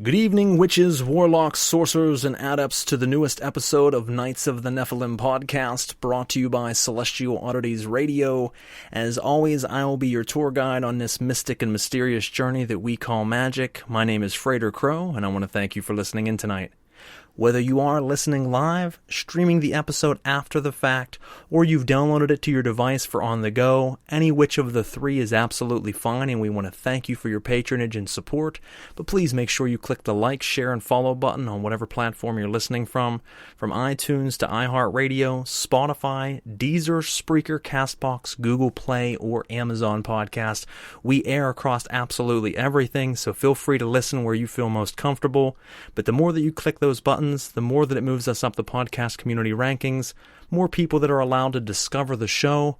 Good evening, witches, warlocks, sorcerers, and adepts, to the newest episode of Knights of the Nephilim podcast, brought to you by Celestial Oddities Radio. As always, I will be your tour guide on this mystic and mysterious journey that we call Magick. My name is Frater Crow, and I want to thank you for listening in tonight. Whether you are listening live, streaming the episode after the fact, or you've downloaded it to your device for on the go, any which of the three is absolutely fine, and we want to thank you for your patronage and support. But please make sure you click the like, share, and follow button on whatever platform you're listening from iTunes to iHeartRadio, Spotify, Deezer, Spreaker, Castbox, Google Play, or Amazon Podcast. We air across absolutely everything, so feel free to listen where you feel most comfortable. But the more that you click those buttons, the more that it moves us up the podcast community rankings, more people that are allowed to discover the show,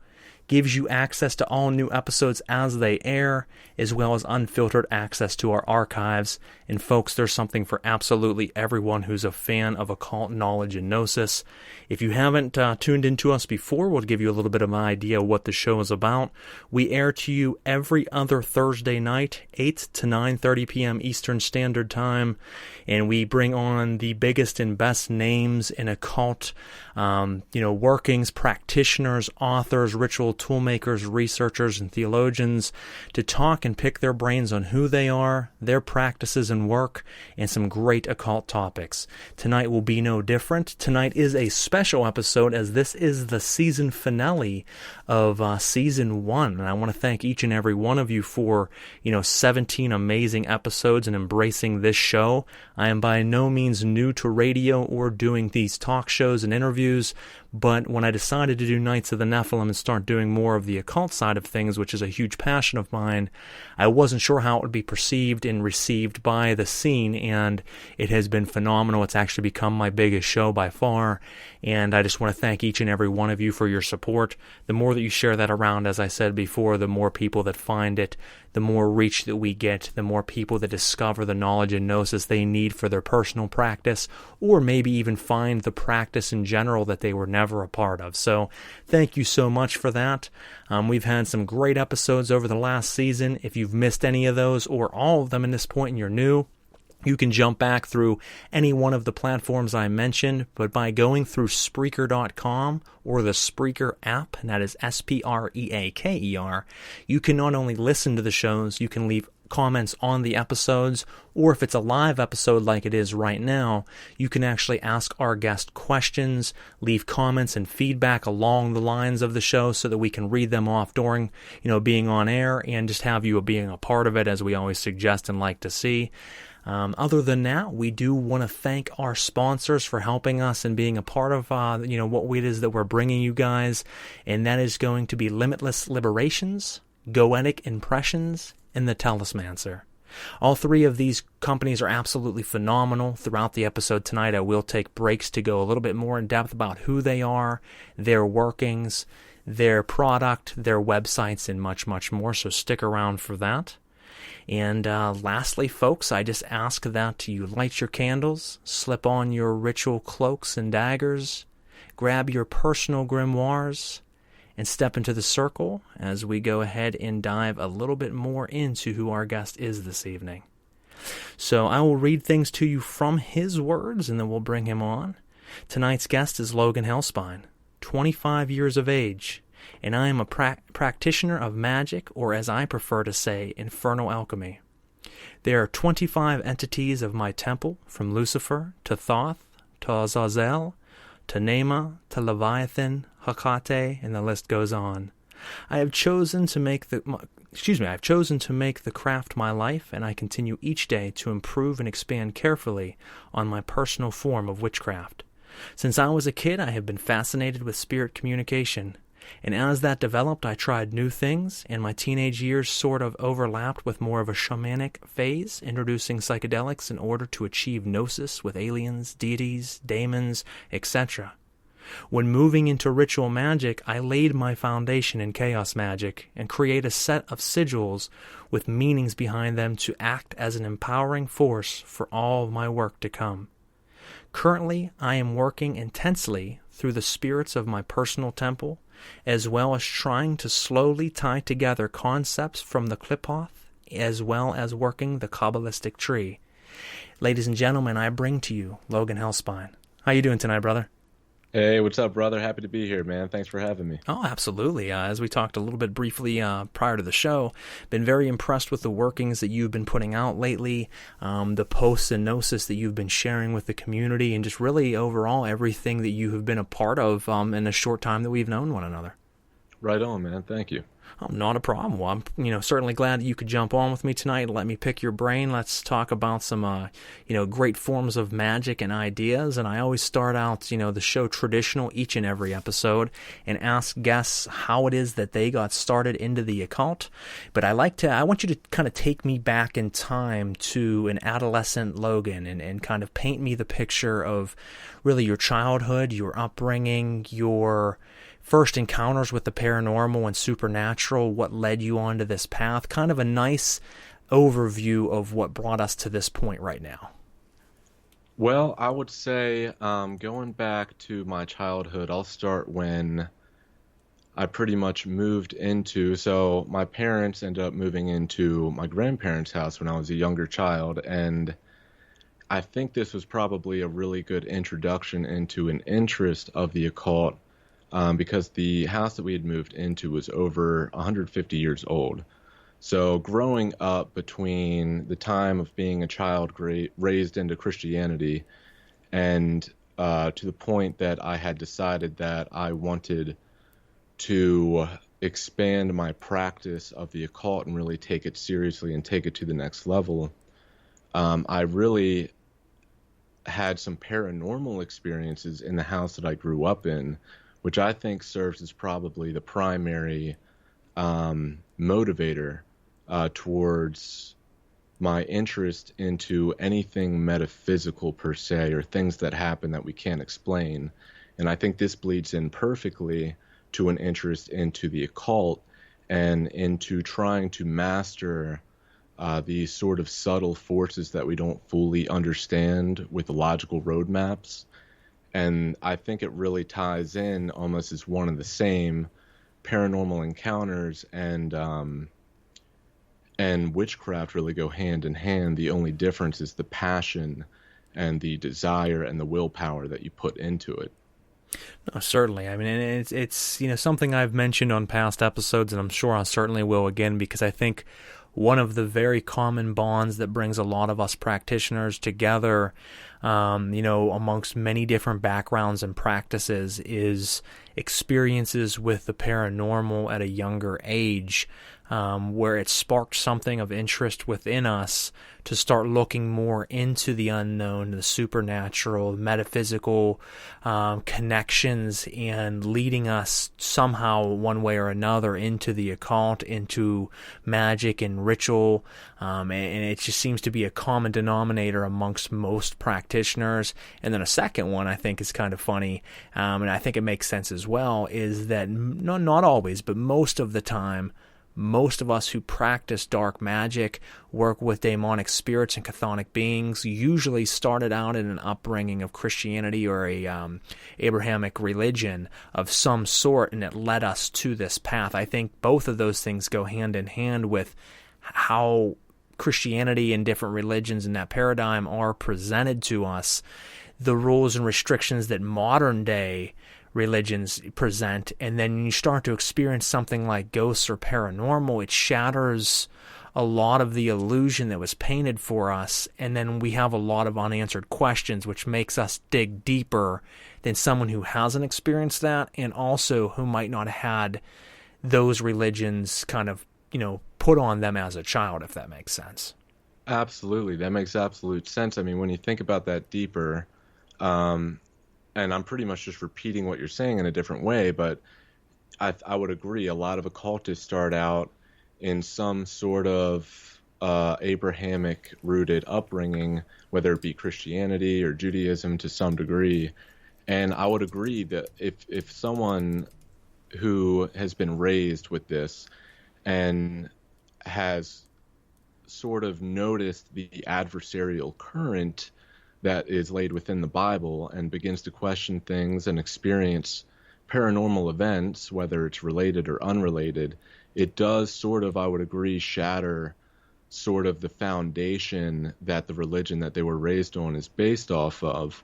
gives you access to all new episodes as they air, as well as unfiltered access to our archives. And folks, there's something for absolutely everyone who's a fan of occult knowledge and gnosis. If you haven't tuned into us before, we'll give you a little bit of an idea of what the show is about. We air to you every other Thursday night, 8 to 9:30 p.m. Eastern Standard Time, and we bring on the biggest and best names in occult workings, practitioners, authors, ritual toolmakers, researchers, and theologians to talk and pick their brains on who they are, their practices and work, and some great occult topics. Tonight will be no different. Tonight is a special episode, as this is the season finale of season 1, and I want to thank each and every one of you for 17 amazing episodes and embracing this show. I am by no means new to radio or doing these talk shows and interviews, but when I decided to do Knights of the Nephilim and start doing more of the occult side of things, which is a huge passion of mine, I wasn't sure how it would be perceived and received by the scene, and it has been phenomenal. It's actually become my biggest show by far, and I just want to thank each and every one of you for your support. The more that you share that around, as I said before, the more people that find it, the more reach that we get, the more people that discover the knowledge and gnosis they need for their personal practice, or maybe even find the practice in general that they were never a part of. So thank you so much for that. We've had some great episodes over the last season. If you've missed any of those or all of them in this point and you're new, you can jump back through any one of the platforms I mentioned, but by going through Spreaker.com or the Spreaker app, and that is Spreaker, you can not only listen to the shows, you can leave comments on the episodes, or if it's a live episode like it is right now, you can actually ask our guest questions, leave comments and feedback along the lines of the show so that we can read them off during, being on air, and just have you being a part of it, as we always suggest and like to see. Other than that, we do want to thank our sponsors for helping us and being a part of, what it is that we're bringing you guys, and that is going to be Limitless Liberations, Goetic Impressions, and the Talismancer. All three of these companies are absolutely phenomenal. Throughout the episode tonight, I will take breaks to go a little bit more in depth about who they are, their workings, their product, their websites, and much, much more, so stick around for that. And lastly, folks, I just ask that you light your candles, slip on your ritual cloaks and daggers, grab your personal grimoires, and step into the circle as we go ahead and dive a little bit more into who our guest is this evening. So I will read things to you from his words, and then we'll bring him on. Tonight's guest is Logan Helspine, 25 years of age, and I am a practitioner of Magick, or as I prefer to say, Infernal Alchemy. There are 25 entities of my temple, from Lucifer to Thoth to Azazel to Naahmah to Leviathan, Hecate, and the list goes on. I have chosen to make the craft my life, and I continue each day to improve and expand carefully on my personal form of witchcraft. Since I was a kid, I have been fascinated with spirit communication, and as that developed, I tried new things, and my teenage years sort of overlapped with more of a shamanic phase, introducing psychedelics in order to achieve gnosis with aliens, deities, daemons, etc. When moving into ritual magic, I laid my foundation in chaos magic and create a set of sigils with meanings behind them to act as an empowering force for all of my work to come. Currently, I am working intensely through the spirits of my personal temple, as well as trying to slowly tie together concepts from the Qliphoth, as well as working the Kabbalistic tree. ladies and gentlemen, I bring to you Logan Helspine. How you doing tonight, brother? Hey, what's up, brother? Happy to be here, man. Thanks for having me. Oh, absolutely. As we talked a little bit briefly prior to the show, been very impressed with the workings that you've been putting out lately, the posts and gnosis that you've been sharing with the community, and just really overall everything that you have been a part of in the short time that we've known one another. Right on, man. Thank you. Oh, not a problem. Well, I'm certainly glad that you could jump on with me tonight and let me pick your brain. Let's talk about some great forms of magic and ideas. And I always start out the show traditional each and every episode and ask guests how it is that they got started into the occult. But I want you to kind of take me back in time to an adolescent Logan and kind of paint me the picture of really your childhood, your upbringing, your first encounters with the paranormal and supernatural, what led you onto this path, kind of a nice overview of what brought us to this point right now. Well, I would say going back to my childhood, I'll start when I pretty much moved into, so my parents ended up moving into my grandparents' house when I was a younger child, and I think this was probably a really good introduction into an interest of the occult, because the house that we had moved into was over 150 years old. So growing up between the time of being a child raised into Christianity and to the point that I had decided that I wanted to expand my practice of the occult and really take it seriously and take it to the next level, I really had some paranormal experiences in the house that I grew up in, which I think serves as probably the primary motivator towards my interest into anything metaphysical per se, or things that happen that we can't explain. And I think this bleeds in perfectly to an interest into the occult and into trying to master these sort of subtle forces that we don't fully understand with logical roadmaps. And I think it really ties in almost as one and the same. Paranormal encounters and witchcraft really go hand in hand. The only difference is the passion and the desire and the willpower that you put into it. No, certainly. I mean, it's something I've mentioned on past episodes, and I'm sure I certainly will again, because I think one of the very common bonds that brings a lot of us practitioners together, amongst many different backgrounds and practices, is experiences with the paranormal at a younger age, where it sparked something of interest within us to start looking more into the unknown, the supernatural, metaphysical connections, and leading us somehow one way or another into the occult, into magic and ritual, and it just seems to be a common denominator amongst most practitioners. And then a second one I think is kind of funny, and I think it makes sense as well, is that not always, but most of the time, most of us who practice dark magic, work with demonic spirits and chthonic beings, usually started out in an upbringing of Christianity or a Abrahamic religion of some sort, and it led us to this path. I think both of those things go hand in hand with how Christianity and different religions in that paradigm are presented to us, the rules and restrictions that modern day religions present, and then you start to experience something like ghosts or paranormal, it shatters a lot of the illusion that was painted for us, and then we have a lot of unanswered questions, which makes us dig deeper than someone who hasn't experienced that, and also who might not have had those religions kind of, put on them as a child, if that makes sense. Absolutely. That makes absolute sense. I mean, when you think about that deeper, and I'm pretty much just repeating what you're saying in a different way, but I would agree. A lot of occultists start out in some sort of Abrahamic-rooted upbringing, whether it be Christianity or Judaism to some degree. And I would agree that if someone who has been raised with this and has sort of noticed the adversarial current that is laid within the Bible and begins to question things and experience paranormal events, whether it's related or unrelated, it does sort of, I would agree, shatter sort of the foundation that the religion that they were raised on is based off of.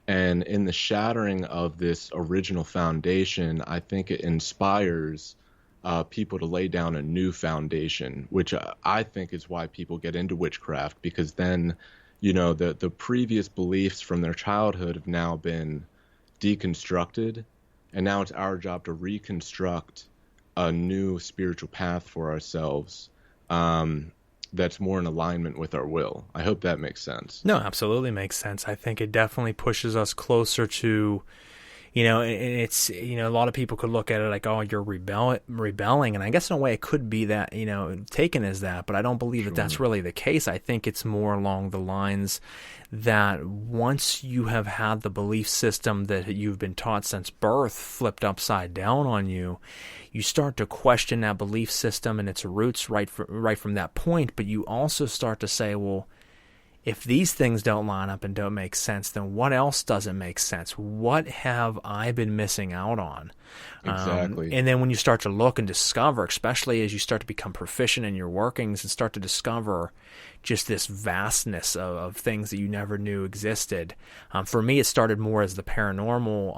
And in the shattering of this original foundation, I think it inspires people to lay down a new foundation, which I think is why people get into witchcraft, because then, the previous beliefs from their childhood have now been deconstructed, and now it's our job to reconstruct a new spiritual path for ourselves that's more in alignment with our will. I hope that makes sense. No, absolutely makes sense. I think it definitely pushes us closer to, it's, a lot of people could look at it like, oh, you're rebelling. And I guess in a way it could be that, taken as that, but I don't believe that that's really the case. I think it's more along the lines that once you have had the belief system that you've been taught since birth flipped upside down on you, you start to question that belief system and its roots right from that point. But you also start to say, well, if these things don't line up and don't make sense, then what else doesn't make sense? What have I been missing out on? Exactly. And then when you start to look and discover, especially as you start to become proficient in your workings and start to discover just this vastness of things that you never knew existed. For me, it started more as the paranormal,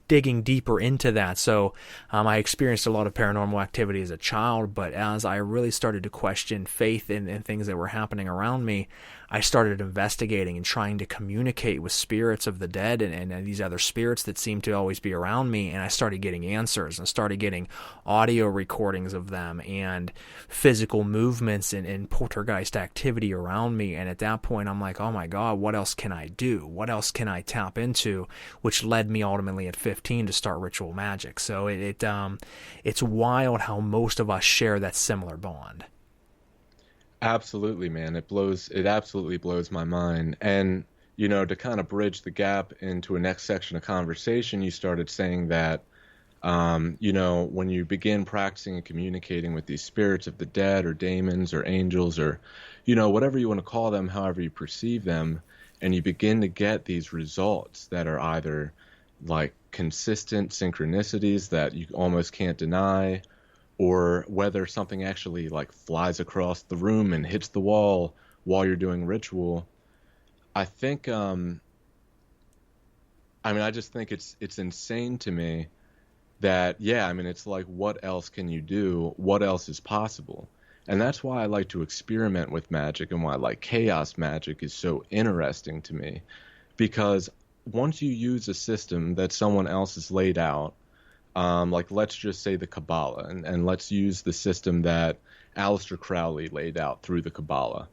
digging deeper into that. So I experienced a lot of paranormal activity as a child, but as I really started to question faith in things that were happening around me, I started investigating and trying to communicate with spirits of the dead and these other spirits that seemed to always be around me, and I started getting answers and started getting audio recordings of them and physical movements and poltergeist activity around me. And at that point, I'm like, oh my God, what else can I do? What else can I tap into? Which led me ultimately at 15 to start ritual magic. So it's wild how most of us share that similar bond. Absolutely, man. It absolutely blows my mind. And, to kind of bridge the gap into a next section of conversation, you started saying that, when you begin practicing and communicating with these spirits of the dead or daemons or angels or, whatever you want to call them, however you perceive them, and you begin to get these results that are either like consistent synchronicities that you almost can't deny, or whether something actually like flies across the room and hits the wall while you're doing ritual. I think, I just think it's insane to me that, it's like, what else can you do? What else is possible? And that's why I like to experiment with magic, and why like chaos magic is so interesting to me, because once you use a system that someone else has laid out, like let's just say the Kabbalah, and let's use the system that Aleister Crowley laid out through the Kabbalah.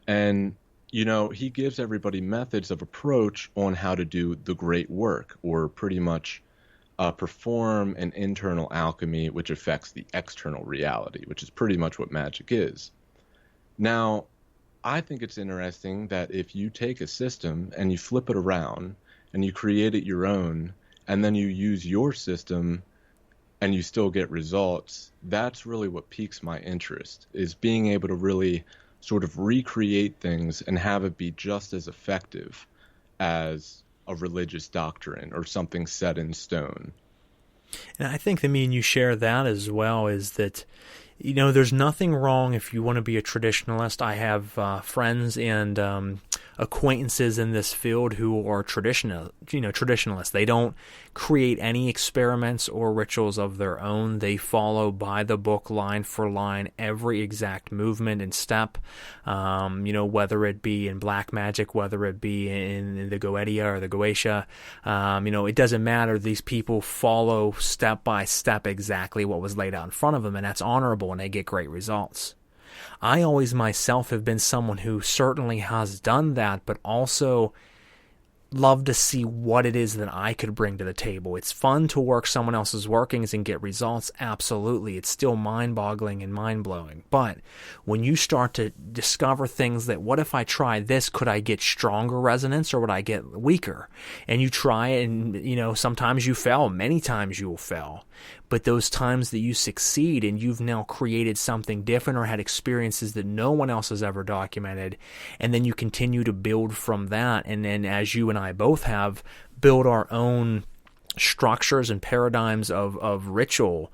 And, he gives everybody methods of approach on how to do the great work, or pretty much perform an internal alchemy which affects the external reality, which is pretty much what magic is. Now, I think it's interesting that if you take a system and you flip it around and you create it your own, and then you use your system and you still get results, that's really what piques my interest, is being able to really sort of recreate things and have it be just as effective as a religious doctrine or something set in stone. And I think that me and you share that as well, is that, there's nothing wrong if you want to be a traditionalist. I have friends and acquaintances in this field who are traditionalists. They don't create any experiments or rituals of their own. They follow by the book, line for line, every exact movement and step. Whether it be in black magic, whether it be in the Goetia or the Goetia, it doesn't matter. These people follow step by step exactly what was laid out in front of them, and that's honorable, and they get great results. I always myself have been someone who certainly has done that, but also love to see what it is that I could bring to the table. It's fun to work someone else's workings and get results, absolutely. It's still mind-boggling and mind-blowing. But when you start to discover things that, what if I try this, could I get stronger resonance or would I get weaker? And you try it and, sometimes you fail, many times you will fail. But those times that you succeed and you've now created something different or had experiences that no one else has ever documented, and then you continue to build from that, and then as you and I both have, build our own structures and paradigms of ritual,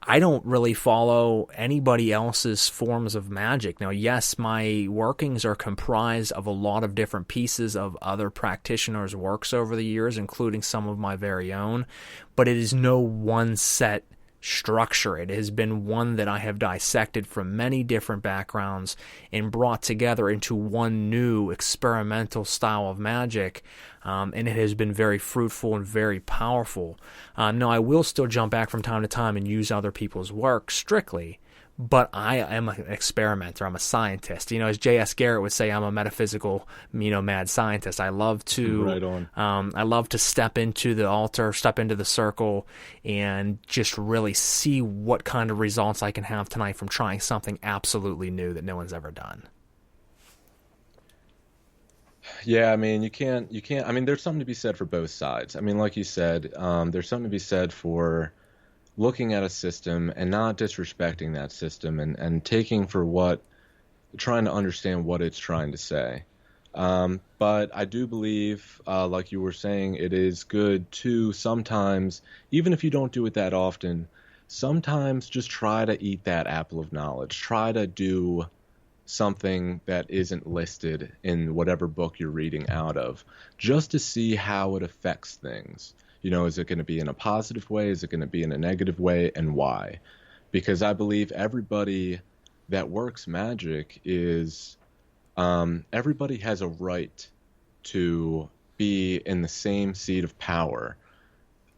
I don't really follow anybody else's forms of magic. Now, yes, my workings are comprised of a lot of different pieces of other practitioners' works over the years, including some of my very own, but it is no one set structure. It has been one that I have dissected from many different backgrounds and brought together into one new experimental style of magic, and it has been very fruitful and very powerful. Now, I will still jump back from time to time and use other people's work strictly, but I am an experimenter. I'm a scientist. As J.S. Garrett would say, I'm a metaphysical, mad scientist. I love to, right on. I love to step into the altar, step into the circle, and just really see what kind of results I can have tonight from trying something absolutely new that no one's ever done. Yeah, I mean, you can't, I mean, there's something to be said for both sides. I mean, like you said, there's something to be said for looking at a system and not disrespecting that system and taking for trying to understand what it's trying to say. But I do believe, like you were saying, it is good to sometimes, even if you don't do it that often, sometimes just try to eat that apple of knowledge. Try to do something that isn't listed in whatever book you're reading out of, just to see how it affects things. Is it going to be in a positive way? Is it going to be in a negative way? And why? Because I believe everybody that works magic is, everybody has a right to be in the same seat of power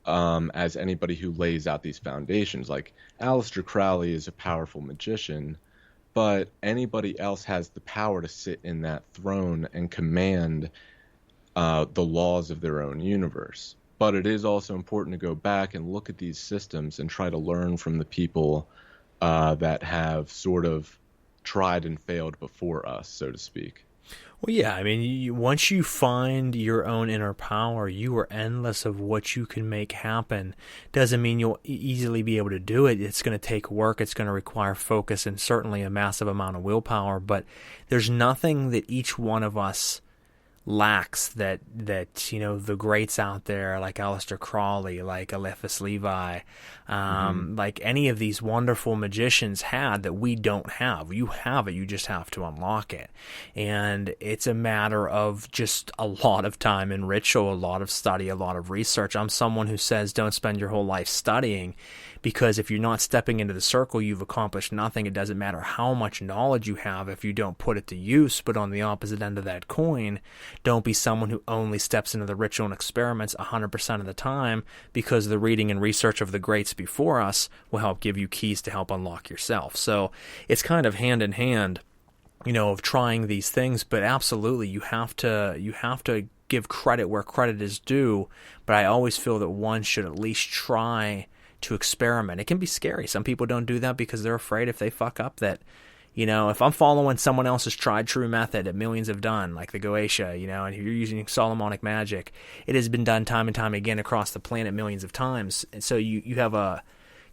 as anybody who lays out these foundations. Like Aleister Crowley is a powerful magician, but anybody else has the power to sit in that throne and command the laws of their own universe. But it is also important to go back and look at these systems and try to learn from the people that have sort of tried and failed before us, so to speak. Well, yeah, I mean, once you find your own inner power, you are endless of what you can make happen. Doesn't mean you'll easily be able to do it. It's going to take work. It's going to require focus and certainly a massive amount of willpower. But there's nothing that each one of us lacks that the greats out there like Aleister Crowley, like Eliphas Levi, like any of these wonderful magicians had that we don't have. You have it, you just have to unlock it. And it's a matter of just a lot of time and ritual, a lot of study, a lot of research. I'm someone who says don't spend your whole life studying, because if you're not stepping into the circle, you've accomplished nothing. It doesn't matter how much knowledge you have if you don't put it to use. But on the opposite end of that coin, don't be someone who only steps into the ritual and experiments 100% of the time, because the reading and research of the greats before us will help give you keys to help unlock yourself. So it's kind of hand in hand, of trying these things. But absolutely, you have to give credit where credit is due. But I always feel that one should at least try to experiment. It can be scary. Some people don't do that because they're afraid if they fuck up that, if I'm following someone else's tried true method that millions have done, like the Goetia, and if you're using Solomonic magic, it has been done time and time again across the planet millions of times. And so you have a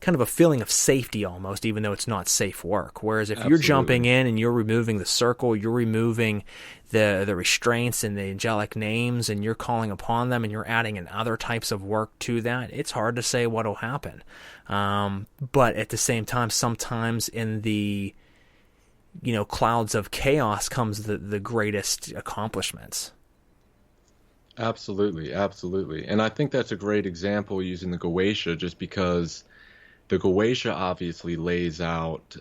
kind of a feeling of safety almost, even though it's not safe work. Whereas if you're jumping in and you're removing the circle, you're removing the restraints and the angelic names, and you're calling upon them, and you're adding in other types of work to that, it's hard to say what will happen. But at the same time, sometimes in the clouds of chaos comes the greatest accomplishments. Absolutely. And I think that's a great example using the Goetia, just because the Goetia obviously lays out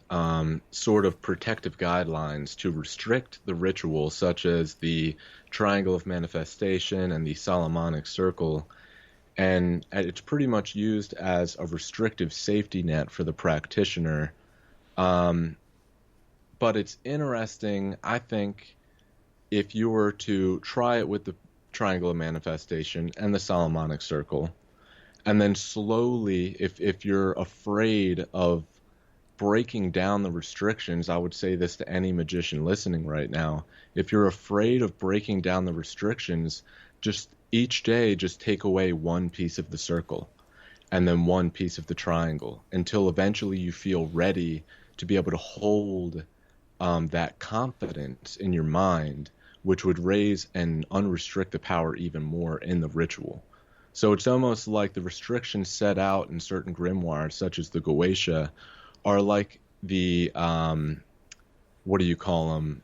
sort of protective guidelines to restrict the ritual, such as the Triangle of Manifestation and the Solomonic Circle. And it's pretty much used as a restrictive safety net for the practitioner. But it's interesting, I think, if you were to try it with the Triangle of Manifestation and the Solomonic Circle, and then slowly, if you're afraid of breaking down the restrictions, I would say this to any magician listening right now, if you're afraid of breaking down the restrictions, just each day, just take away one piece of the circle and then one piece of the triangle until eventually you feel ready to be able to hold that confidence in your mind, which would raise and unrestrict the power even more in the ritual. So it's almost like the restrictions set out in certain grimoires, such as the Goetia, are like the, what do you call them?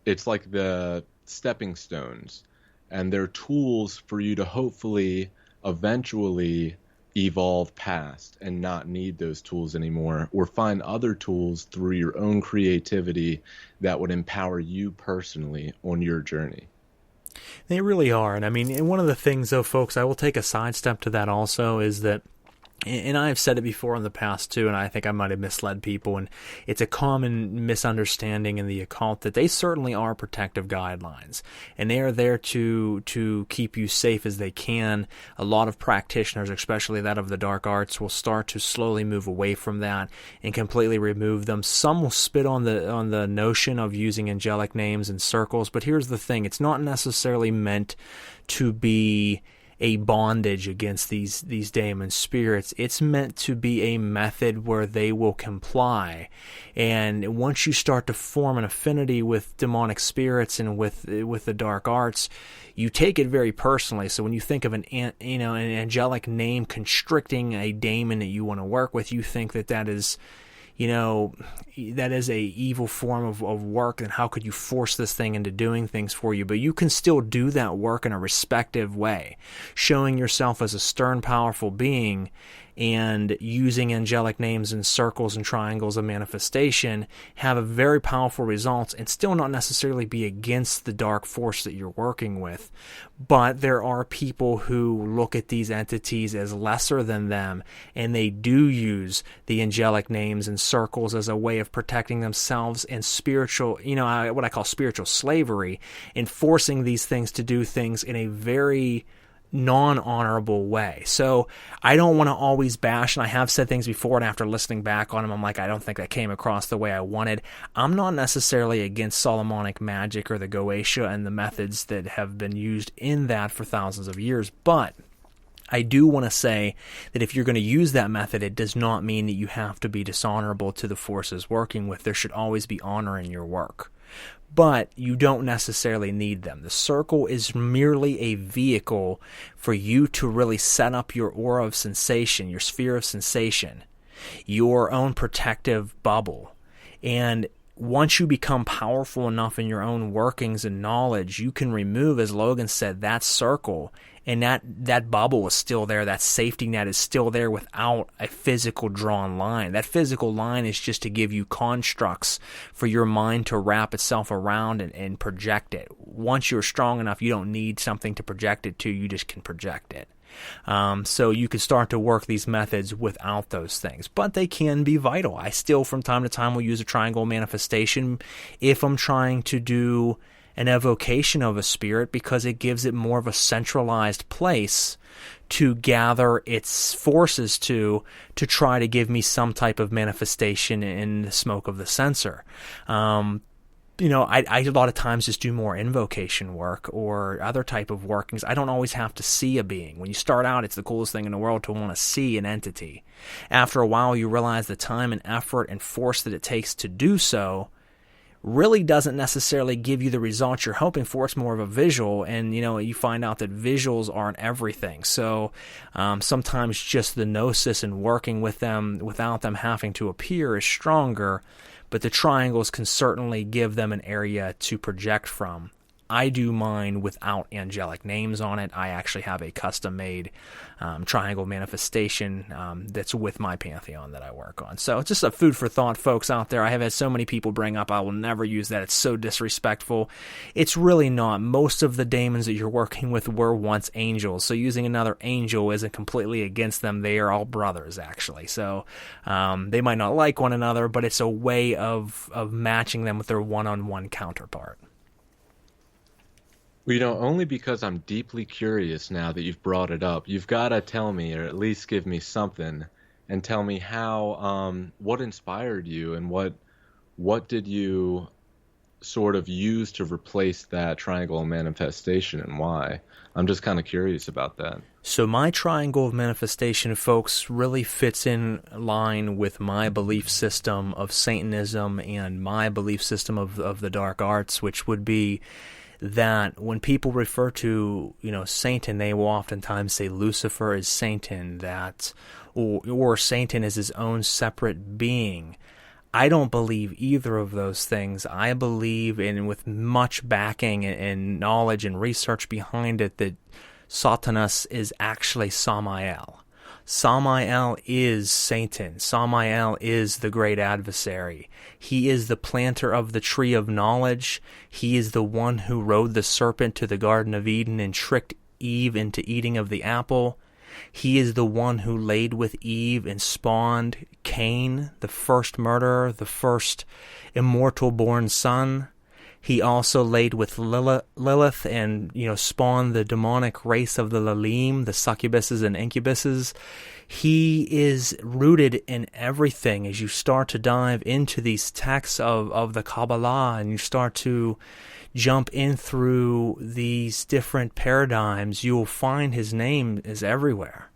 It's like the stepping stones, and they're tools for you to hopefully eventually evolve past and not need those tools anymore, or find other tools through your own creativity that would empower you personally on your journey. They really are. And I mean, one of the things, though, folks, I will take a sidestep to that also, is that, and I've said it before in the past too, and I think I might have misled people, and it's a common misunderstanding in the occult that they certainly are protective guidelines, and they are there to keep you safe as they can. A lot of practitioners, especially that of the dark arts, will start to slowly move away from that and completely remove them. Some will spit on the notion of using angelic names and circles, but here's the thing: it's not necessarily meant to be a bondage against these daemon spirits. It's meant to be a method where they will comply. And once you start to form an affinity with demonic spirits and with the dark arts, you take it very personally. So when you think of an angelic name constricting a daemon that you want to work with, you think that is, that is a evil form of work, and how could you force this thing into doing things for you? But you can still do that work in a respective way, showing yourself as a stern, powerful being, and using angelic names and circles and triangles of manifestation, have a very powerful results, and still not necessarily be against the dark force that you're working with. But there are people who look at these entities as lesser than them, and they do use the angelic names and circles as a way of protecting themselves and spiritual, what I call spiritual slavery, and forcing these things to do things in a very non-honorable way. So I don't want to always bash, and I have said things before, and after listening back on them, I'm like, I don't think that came across the way I wanted. I'm not necessarily against Solomonic magic or the Goetia and the methods that have been used in that for thousands of years, but I do want to say that if you're going to use that method, it does not mean that you have to be dishonorable to the forces working with. There should always be honor in your work. But you don't necessarily need them. The circle is merely a vehicle for you to really set up your aura of sensation, your sphere of sensation, your own protective bubble. And once you become powerful enough in your own workings and knowledge, you can remove, as Logan said, that circle, and that bubble is still there. That safety net is still there without a physical drawn line. That physical line is just to give you constructs for your mind to wrap itself around and project it. Once you're strong enough, you don't need something to project it to. You just can project it. So you can start to work these methods without those things, but they can be vital. I still, from time to time, will use a triangle manifestation if I'm trying to do an evocation of a spirit, because it gives it more of a centralized place to gather its forces to try to give me some type of manifestation in the smoke of the censer. I a lot of times just do more invocation work or other type of workings. I don't always have to see a being. When you start out, it's the coolest thing in the world to want to see an entity. After a while, you realize the time and effort and force that it takes to do so really doesn't necessarily give you the results you're hoping for. It's more of a visual, and you find out that visuals aren't everything. So sometimes just the gnosis and working with them without them having to appear is stronger, but the triangles can certainly give them an area to project from. I do mine without angelic names on it. I actually have a custom-made triangle manifestation that's with my pantheon that I work on. So it's just a food for thought, folks out there. I have had so many people bring up, I will never use that. It's so disrespectful. It's really not. Most of the daemons that you're working with were once angels. So using another angel isn't completely against them. They are all brothers, actually. So they might not like one another, but it's a way of matching them with their one-on-one counterpart. Well, only because I'm deeply curious now that you've brought it up, you've got to tell me, or at least give me something, and tell me how, what inspired you, and what did you sort of use to replace that triangle of manifestation, and why? I'm just kind of curious about that. So my triangle of manifestation, folks, really fits in line with my belief system of Satanism and my belief system of the dark arts, which would be that when people refer to, Satan, they will oftentimes say Lucifer is Satan, or Satan is his own separate being. I don't believe either of those things. I believe, in with much backing and knowledge and research behind it, that Satanas is actually Samael. Samael is Satan. Samael is the great adversary. He is the planter of the tree of knowledge. He is the one who rode the serpent to the Garden of Eden and tricked Eve into eating of the apple. He is the one who laid with Eve and spawned Cain, the first murderer, the first immortal-born son. He also laid with Lilith and, spawned the demonic race of the Leviathan, the succubuses and incubuses. He is rooted in everything. As you start to dive into these texts of the Kabbalah, and you start to jump in through these different paradigms, you will find his name is everywhere.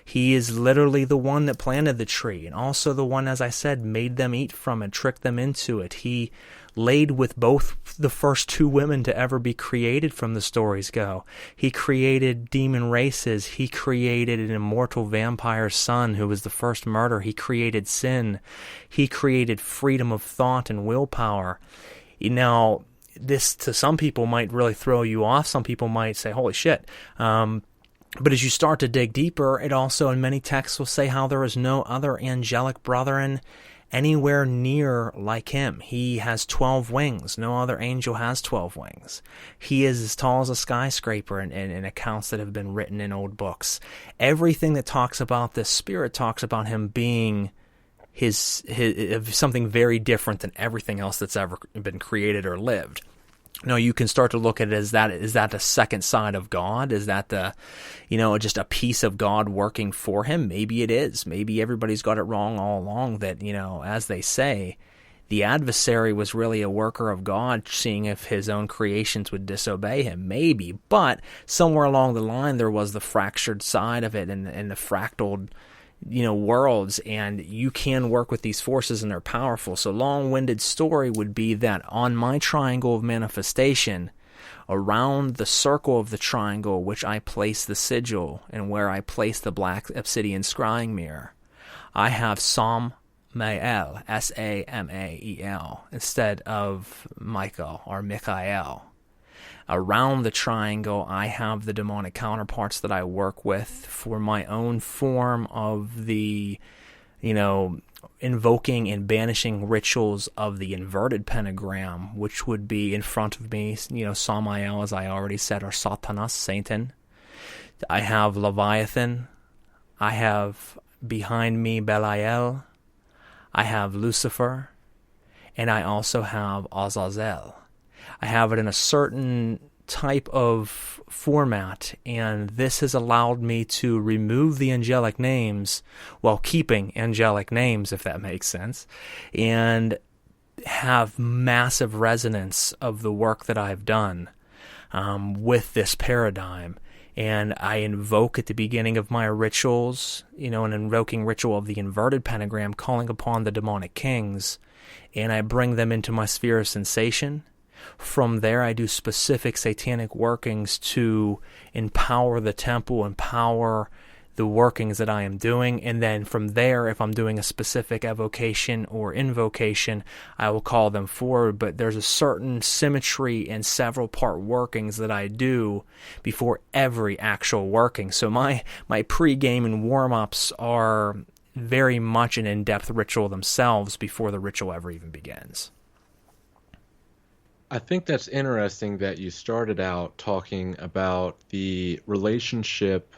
He is literally the one that planted the tree, and also the one, as I said, made them eat from it, tricked them into it. He laid with both the first two women to ever be created, from the stories go. He created demon races. He created an immortal vampire son who was the first murder. He created sin. He created freedom of thought and willpower. Now, this to some people might really throw you off. Some people might say, holy shit. But as you start to dig deeper, it also in many texts will say how there is no other angelic brethren anywhere near like him. He has 12 wings. No other angel has 12 wings. He is as tall as a skyscraper in accounts that have been written in old books. Everything that talks about this spirit talks about him being his something very different than everything else that's ever been created or lived. Now, you can start to look at it as that, is that the second side of God? Is that the, just a piece of God working for him? Maybe it is. Maybe everybody's got it wrong all along, that, as they say, the adversary was really a worker of God, seeing if his own creations would disobey him. Maybe. But somewhere along the line, there was the fractured side of it and the fractaled worlds, and you can work with these forces and they're powerful. So long-winded story would be that on my triangle of manifestation, around the circle of the triangle, which I place the sigil and where I place the black obsidian scrying mirror, I have Samael, Samael, instead of Michael or Michael. Around the triangle, I have the demonic counterparts that I work with for my own form of the, invoking and banishing rituals of the inverted pentagram, which would be in front of me, Samael, as I already said, or Satanas, Satan. I have Leviathan. I have behind me Belial. I have Lucifer. And I also have Azazel. I have it in a certain type of format, and this has allowed me to remove the angelic names while keeping angelic names, if that makes sense, and have massive resonance of the work that I've done with this paradigm. And I invoke at the beginning of my rituals, an invoking ritual of the inverted pentagram, calling upon the demonic kings, and I bring them into my sphere of sensation. From there, I do specific satanic workings to empower the temple, empower the workings that I am doing. And then from there, if I'm doing a specific evocation or invocation, I will call them forward. But there's a certain symmetry and several part workings that I do before every actual working. So my pre-game and warm-ups are very much an in-depth ritual themselves before the ritual ever even begins. I think that's interesting that you started out talking about the relationship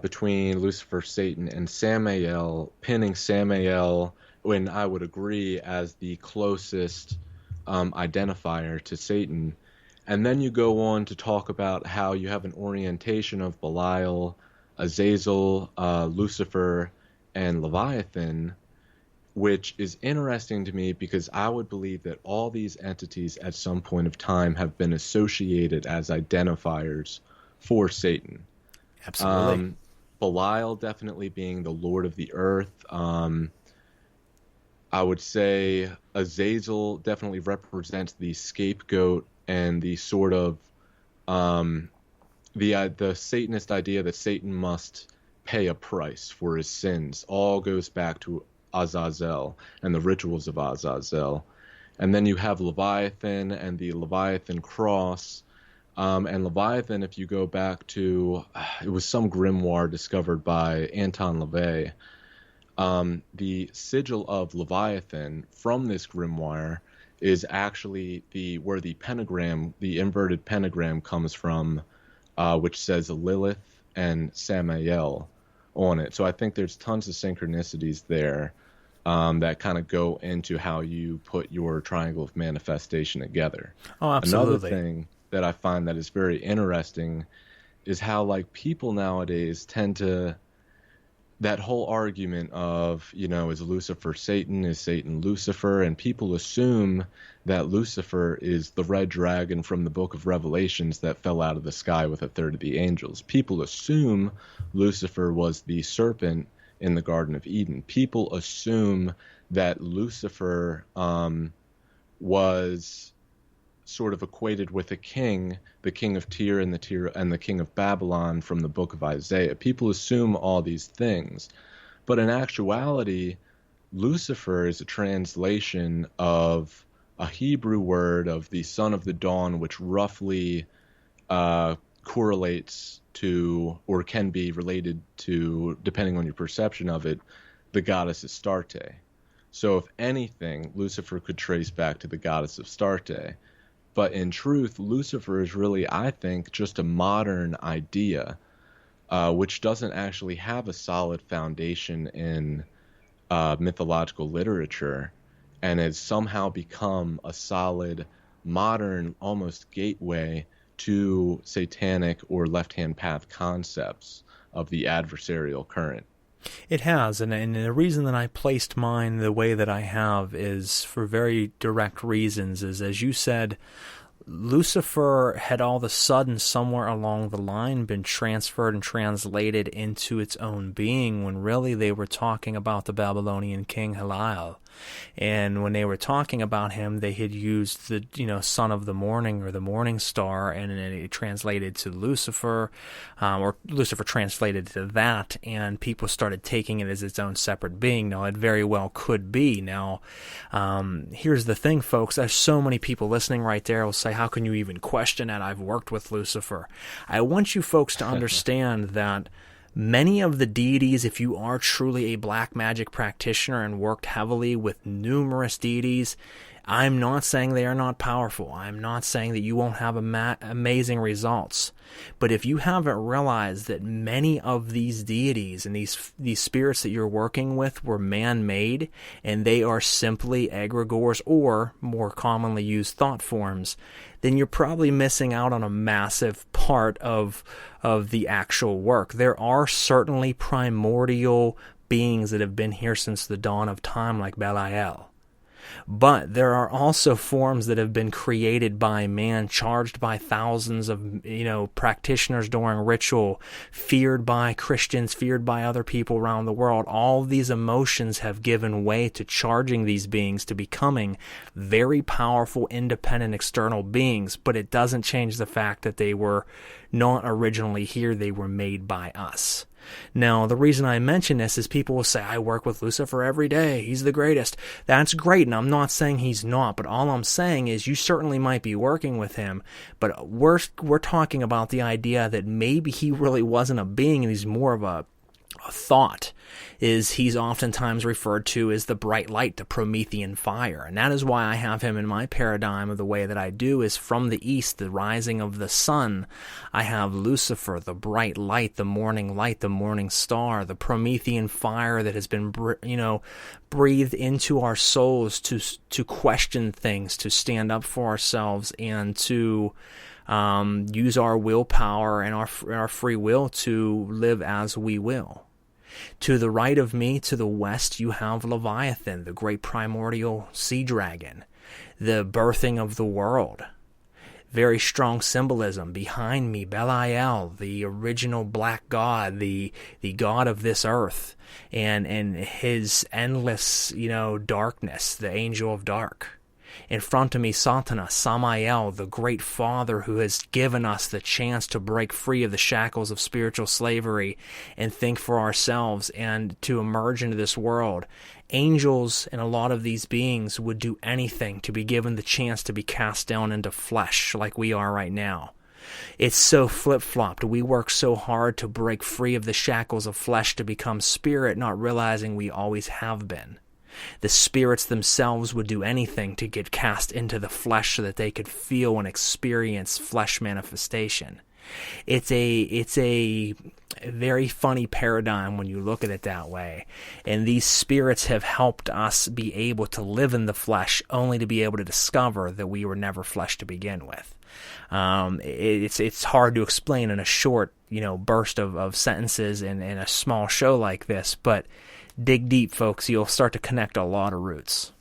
between Lucifer, Satan, and Samael, pinning Samael, when I would agree, as the closest identifier to Satan. And then you go on to talk about how you have an orientation of Belial, Azazel, Lucifer, and Leviathan, which is interesting to me because I would believe that all these entities at some point of time have been associated as identifiers for Satan. Absolutely. Belial definitely being the Lord of the Earth. I would say Azazel definitely represents the scapegoat and the sort of the Satanist idea that Satan must pay a price for his sins all goes back to Azazel and the rituals of Azazel. And then you have Leviathan and the Leviathan cross. And Leviathan, if you go back to, it was some grimoire discovered by Anton LaVey, the sigil of Leviathan from this grimoire is actually where the pentagram, the inverted pentagram comes from, which says Lilith and Samael on it. So I think there's tons of synchronicities there that kind of go into how you put your triangle of manifestation together. Oh, absolutely. Another thing that I find that is very interesting is how, like, people nowadays tend to, that whole argument of, you know, is Lucifer Satan, is Satan Lucifer, and people assume that Lucifer is the red dragon from the book of Revelations that fell out of the sky with a third of the angels. People assume Lucifer was the serpent in the Garden of Eden. People assume that Lucifer was sort of equated with a king, the king of Tyre and the king of Babylon from the book of Isaiah. People assume all these things, but in actuality, Lucifer is a translation of a Hebrew word of the son of the dawn, which roughly correlates to, or can be related to, depending on your perception of it, the goddess Astarte. So if anything, Lucifer could trace back to the goddess of Astarte. But in truth, Lucifer is really, I think, just a modern idea, which doesn't actually have a solid foundation in mythological literature, and has somehow become a solid, modern, almost gateway to satanic or left-hand path concepts of the adversarial current. It has, and the reason that I placed mine the way that I have is for very direct reasons, is, as you said, Lucifer had all of a sudden somewhere along the line been transferred and translated into its own being, when really they were talking about the Babylonian king Halal. And when they were talking about him, they had used the, son of the morning or the morning star, and it translated to Lucifer, or Lucifer translated to that, and people started taking it as its own separate being. Now, it very well could be. Now, here's the thing, folks. There's so many people listening right there will say, how can you even question that? I've worked with Lucifer. I want you folks to understand that many of the deities, if you are truly a black magic practitioner and worked heavily with numerous deities, I'm not saying they are not powerful. I'm not saying that you won't have amazing results. But if you haven't realized that many of these deities and these spirits that you're working with were man-made, and they are simply egregores or, more commonly used, thought forms, then you're probably missing out on a massive part of the actual work. There are certainly primordial beings that have been here since the dawn of time, like Belial. But there are also forms that have been created by man, charged by thousands of, practitioners during ritual, feared by Christians, feared by other people around the world. All these emotions have given way to charging these beings to becoming very powerful, independent, external beings. But it doesn't change the fact that they were not originally here. They were made by us. Now, the reason I mention this is people will say, I work with Lucifer every day. He's the greatest. That's great, and I'm not saying he's not, but all I'm saying is you certainly might be working with him, but we're talking about the idea that maybe he really wasn't a being and he's more of a thought. He's oftentimes referred to as the bright light, the Promethean fire. And that is why I have him in my paradigm of the way that I do, is from the east, the rising of the sun. I have Lucifer, the bright light, the morning star, the Promethean fire that has been, breathed into our souls to question things, to stand up for ourselves, and to use our willpower and our free will to live as we will. To the right of me, to the west, you have Leviathan, the great primordial sea dragon, the birthing of the world. Very strong symbolism. Behind me, Belial, the original black god, the god of this earth, and his endless, darkness, the angel of dark. In front of me, Satana, Samael, the great Father who has given us the chance to break free of the shackles of spiritual slavery and think for ourselves and to emerge into this world. Angels and a lot of these beings would do anything to be given the chance to be cast down into flesh like we are right now. It's so flip-flopped. We work so hard to break free of the shackles of flesh to become spirit, not realizing we always have been. The spirits themselves would do anything to get cast into the flesh so that they could feel and experience flesh manifestation. It's a very funny paradigm when you look at it that way. And these spirits have helped us be able to live in the flesh only to be able to discover that we were never flesh to begin with. It's hard to explain in a short, burst of sentences in a small show like this, but dig deep, folks. You'll start to connect a lot of roots.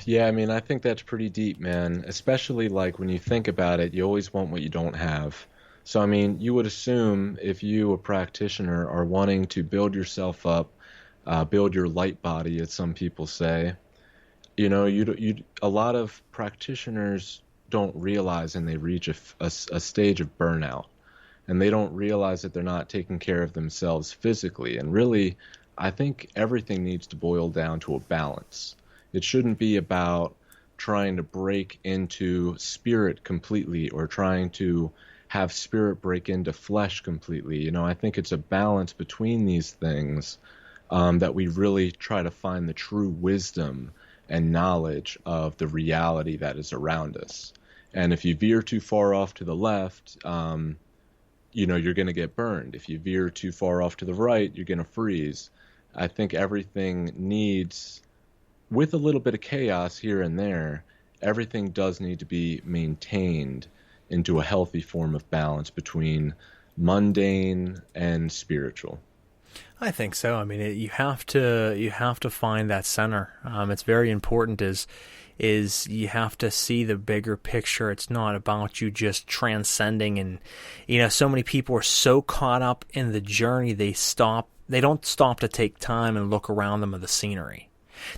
Yeah, I mean, I think that's pretty deep, man. Especially like when you think about it, you always want what you don't have. So, I mean, you would assume if you, a practitioner, are wanting to build yourself up, build your light body, as some people say, a lot of practitioners don't realize, and they reach a stage of burnout, and they don't realize that they're not taking care of themselves physically. And really, I think everything needs to boil down to a balance. It shouldn't be about trying to break into spirit completely or trying to have spirit break into flesh completely. I think it's a balance between these things that we really try to find the true wisdom and knowledge of the reality that is around us. And if you veer too far off to the left, you're going to get burned. If you veer too far off to the right, you're going to freeze. I think everything needs, with a little bit of chaos here and there, everything does need to be maintained into a healthy form of balance between mundane and spiritual. I think so. I mean, you have to find that center. It's very important. Is you have to see the bigger picture. It's not about you just transcending, and so many people are so caught up in the journey they don't stop to take time and look around them of the scenery.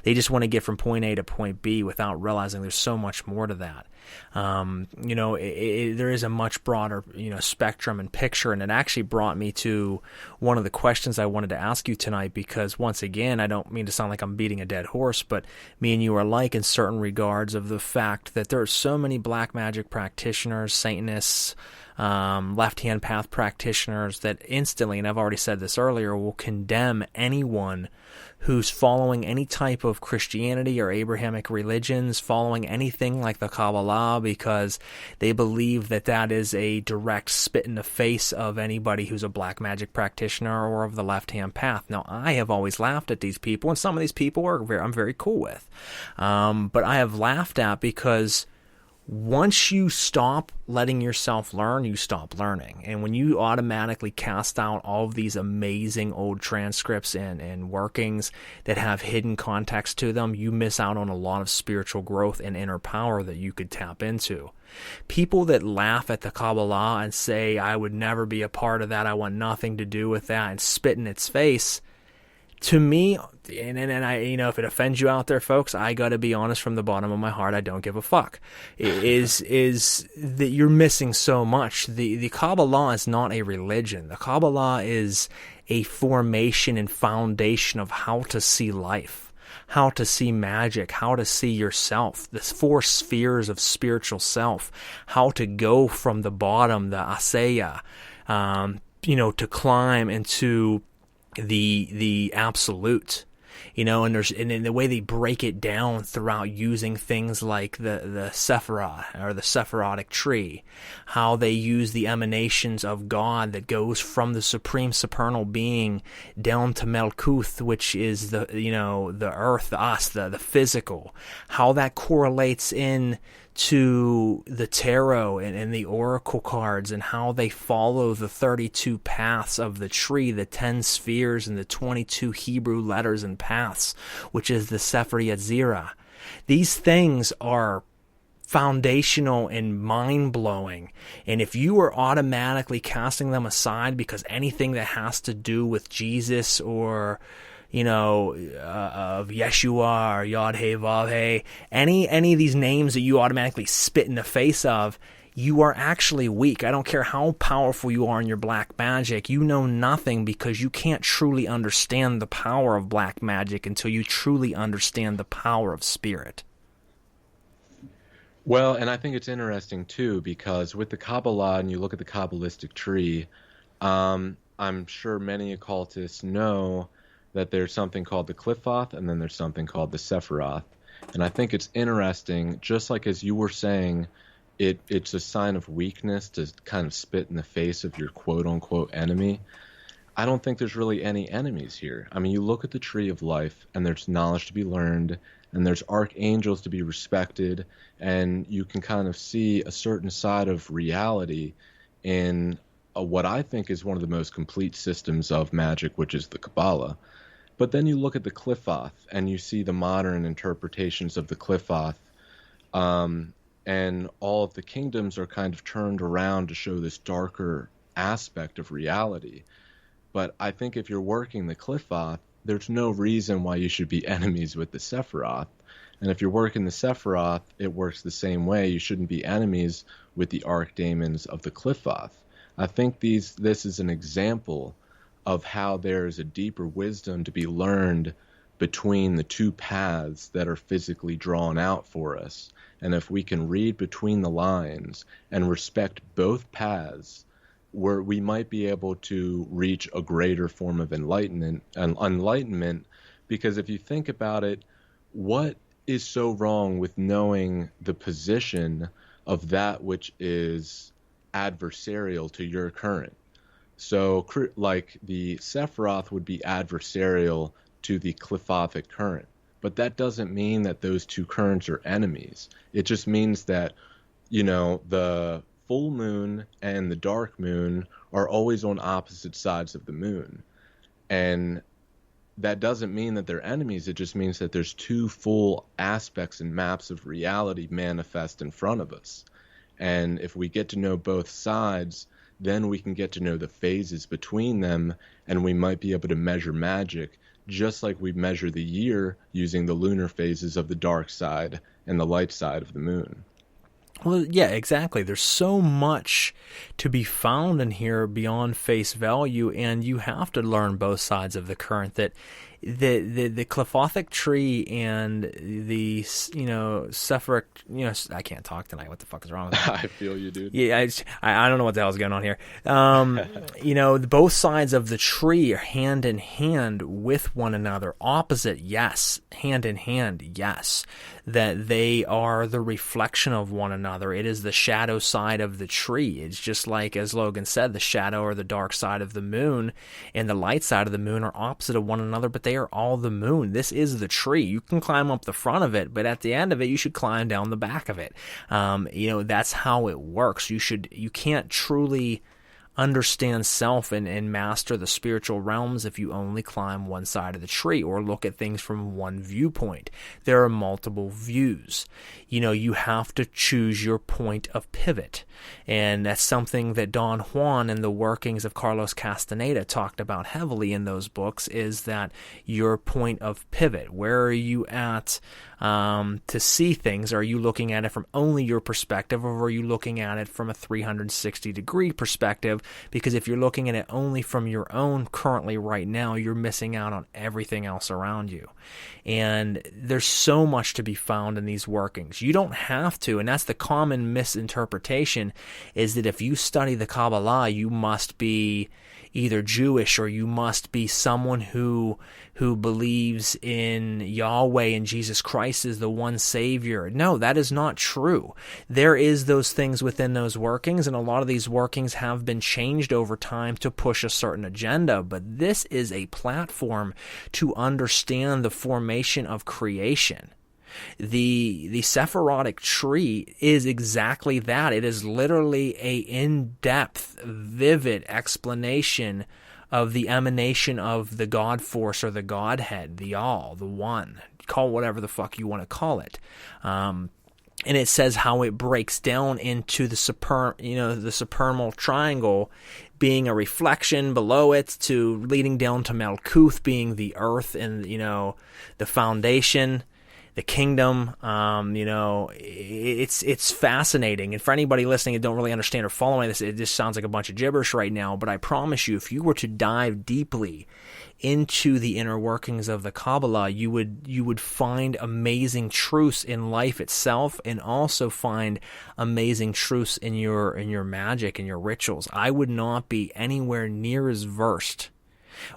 They just want to get from point A to point B without realizing there's so much more to that. There is a much broader, spectrum and picture, and it actually brought me to one of the questions I wanted to ask you tonight, because once again, I don't mean to sound like I'm beating a dead horse, but me and you are alike in certain regards of the fact that there are so many black magic practitioners, Satanists, left-hand path practitioners that instantly, and I've already said this earlier, will condemn anyone who's following any type of Christianity or Abrahamic religions, following anything like the Kabbalah, because they believe that is a direct spit in the face of anybody who's a black magic practitioner or of the left-hand path. Now, I have always laughed at these people, and some of these people I'm very cool with. But I have laughed at because once you stop letting yourself learn, you stop learning. And when you automatically cast out all of these amazing old transcripts and workings that have hidden context to them, you miss out on a lot of spiritual growth and inner power that you could tap into. People that laugh at the Kabbalah and say, I would never be a part of that, I want nothing to do with that, and spit in its face, to me, and I, if it offends you out there, folks, I got to be honest from the bottom of my heart, I don't give a fuck. Is that you're missing so much. The Kabbalah is not a religion. The Kabbalah is a formation and foundation of how to see life, how to see magic, how to see yourself, the 4 spheres of spiritual self, how to go from the bottom, the asaya, to climb into the absolute, and in the way they break it down throughout using things like the Sephirah or the Sephirotic tree, how they use the emanations of God that goes from the supreme supernal being down to Melkuth, which is the earth, the us, the physical, how that correlates in to the tarot and the oracle cards, and how they follow the 32 paths of the tree, the 10 spheres and the 22 Hebrew letters and paths, which is the Sefer Yetzirah. These things are foundational and mind-blowing, and if you are automatically casting them aside because anything that has to do with Jesus or of Yeshua or Yod-Heh-Vav-Heh, any of these names that you automatically spit in the face of, you are actually weak. I don't care how powerful you are in your black magic. You know nothing because you can't truly understand the power of black magic until you truly understand the power of spirit. Well, and I think it's interesting, too, because with the Kabbalah, and you look at the Kabbalistic tree, I'm sure many occultists know that there's something called the Qliphoth, and then there's something called the Sephiroth. And I think it's interesting, just like as you were saying, it's a sign of weakness to kind of spit in the face of your quote-unquote enemy. I don't think there's really any enemies here. I mean, you look at the Tree of Life, and there's knowledge to be learned, and there's archangels to be respected, and you can kind of see a certain side of reality in what I think is one of the most complete systems of magic, which is the Kabbalah. But then you look at the Qliphoth, and you see the modern interpretations of the Qliphoth, and all of the kingdoms are kind of turned around to show this darker aspect of reality. But I think if you're working the Qliphoth, there's no reason why you should be enemies with the Sephiroth. And if you're working the Sephiroth, it works the same way. You shouldn't be enemies with the archdaemons of the Qliphoth. I think this is an example of how there is a deeper wisdom to be learned between the two paths that are physically drawn out for us. And if we can read between the lines and respect both paths, we might be able to reach a greater form of enlightenment. Because if you think about it, what is so wrong with knowing the position of that which is adversarial to your current? So, like, the Sephiroth would be adversarial to the Qliphothic current. But that doesn't mean that those two currents are enemies. It just means that, the full moon and the dark moon are always on opposite sides of the moon. And that doesn't mean that they're enemies. It just means that there's two full aspects and maps of reality manifest in front of us. And if we get to know both sides, then we can get to know the phases between them, and we might be able to measure magic just like we measure the year using the lunar phases of the dark side and the light side of the moon. Well, yeah, exactly. There's so much to be found in here beyond face value, and you have to learn both sides of the current. That the Qliphothic tree and the Sephiric, I can't talk tonight. What the fuck is wrong with me? I feel you, dude. Yeah, I don't know what the hell's going on here. Both sides of the tree are hand in hand with one another. Opposite, yes. Hand in hand, yes. That they are the reflection of one another. It is the shadow side of the tree. It's just like, as Logan said, the shadow or the dark side of the moon and the light side of the moon are opposite of one another, but they are all the moon. This is the tree. You can climb up the front of it, but at the end of it, you should climb down the back of it. That's how it works. You can't truly understand self and master the spiritual realms if you only climb one side of the tree or look at things from one viewpoint. There are multiple views. You have to choose your point of pivot. And that's something that Don Juan and the workings of Carlos Castaneda talked about heavily in those books, is that your point of pivot. Where are you at to see things? Are you looking at it from only your perspective, or are you looking at it from a 360-degree perspective? Because if you're looking at it only from your own currently right now, you're missing out on everything else around you. And there's so much to be found in these workings. You don't have to, and that's the common misinterpretation, is that if you study the Kabbalah, you must be either Jewish or you must be someone who believes in Yahweh and Jesus Christ as the one Savior. No, that is not true. There is those things within those workings, and a lot of these workings have been changed over time to push a certain agenda, but this is a platform to understand the formation of creation. The Sephirotic tree is exactly that. It is literally a in-depth, vivid explanation of the emanation of the God force or the Godhead, the All, the One. Call it whatever the fuck you want to call it. and it says how it breaks down into the the supernal triangle being a reflection below it, to leading down to Malkuth being the earth and, the foundation, the kingdom. It's fascinating. And for anybody listening that don't really understand or following this, it just sounds like a bunch of gibberish right now. But I promise you, if you were to dive deeply into the inner workings of the Kabbalah, you would find amazing truths in life itself, and also find amazing truths in your magic and your rituals. I would not be anywhere near as versed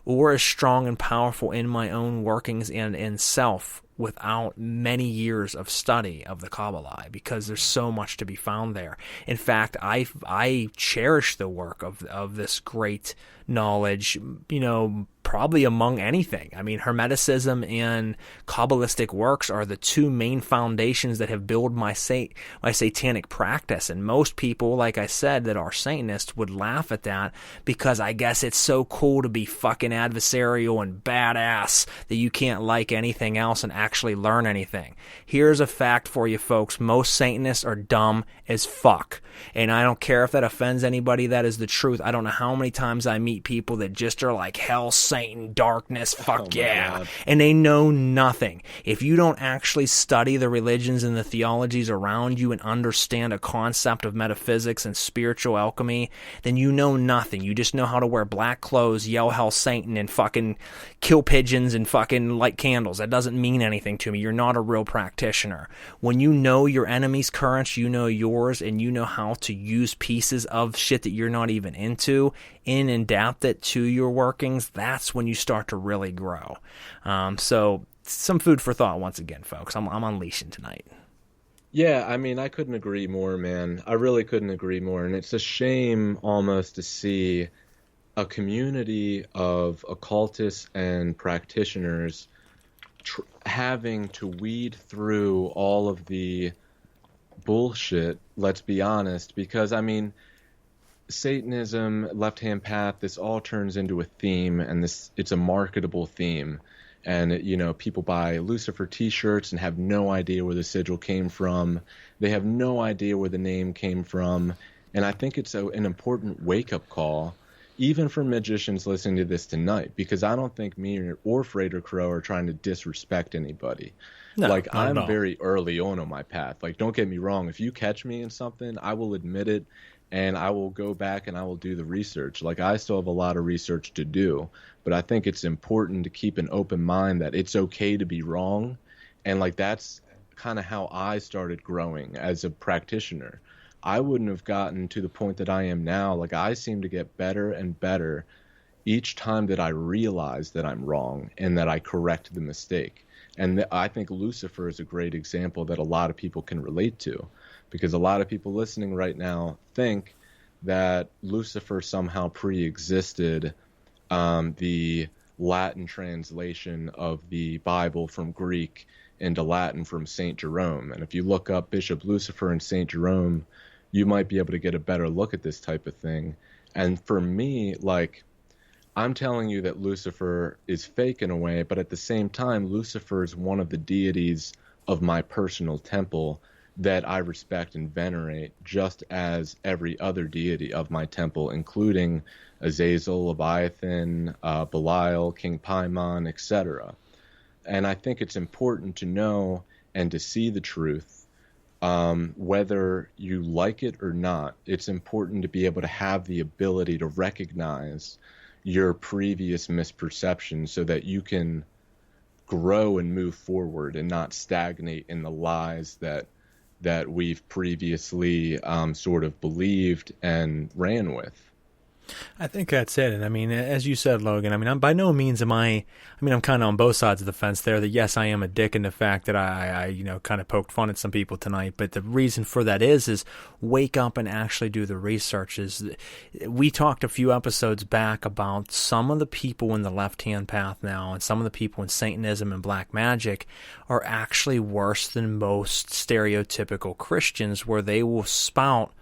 or as strong and powerful in my own workings and self without many years of study of the Kabbalah, because there's so much to be found there. In fact, I cherish the work of this great knowledge, probably among anything. I mean, Hermeticism and Kabbalistic works are the two main foundations that have built my satanic practice. And most people, like I said, that are Satanists would laugh at that, because I guess it's so cool to be fucking adversarial and badass that you can't like anything else and actually learn anything. Here's a fact for you folks. Most Satanists are dumb as fuck. And I don't care if that offends anybody, that is the truth. I don't know how many times I meet people that just are like, hell, Satan, darkness, fuck yeah. And they know nothing. If you don't actually study the religions and the theologies around you and understand a concept of metaphysics and spiritual alchemy, then you know nothing. You just know how to wear black clothes, yell hell Satan, and fucking kill pigeons and fucking light candles. That doesn't mean anything to me. You're not a real practitioner. When you know your enemy's currents, you know yours, and you know how to use pieces of shit that you're not even into and adapt it to your workings, that's when you start to really grow. So some food for thought once again, folks. I'm unleashing tonight. Yeah, I mean, I couldn't agree more, man. I really couldn't agree more. And it's a shame almost to see a community of occultists and practitioners having to weed through all of the bullshit, let's be honest, because, I mean, Satanism, left-hand path, this all turns into a theme, and it's a marketable theme. And, people buy Lucifer t-shirts and have no idea where the sigil came from. They have no idea where the name came from. And I think it's an important wake-up call, even for magicians listening to this tonight, because I don't think me or Frater Crow are trying to disrespect anybody. No, I'm very early on my path. Don't get me wrong. If you catch me in something, I will admit it, and I will go back and I will do the research. I still have a lot of research to do, but I think it's important to keep an open mind that it's okay to be wrong. And that's kind of how I started growing as a practitioner. I wouldn't have gotten to the point that I am now. I seem to get better and better each time that I realize that I'm wrong and that I correct the mistake. And I think Lucifer is a great example that a lot of people can relate to, because a lot of people listening right now think that Lucifer somehow pre-existed the Latin translation of the Bible from Greek into Latin from St. Jerome. And if you look up Bishop Lucifer and St. Jerome, you might be able to get a better look at this type of thing. And for me, I'm telling you that Lucifer is fake in a way, but at the same time, Lucifer is one of the deities of my personal temple that I respect and venerate, just as every other deity of my temple, including Azazel, Leviathan, Belial, King Paimon, etc. And I think it's important to know and to see the truth. Whether you like it or not, it's important to be able to have the ability to recognize your previous misperceptions so that you can grow and move forward and not stagnate in the lies that we've previously sort of believed and ran with. I think that's it. And I mean, as you said, Logan, I mean, I'm by no means I'm kind of on both sides of the fence there, that yes, I am a dick in the fact that I kind of poked fun at some people tonight. But the reason for that is wake up and actually do the research. We talked a few episodes back about some of the people in the left-hand path now, and some of the people in Satanism and black magic are actually worse than most stereotypical Christians, where they will spout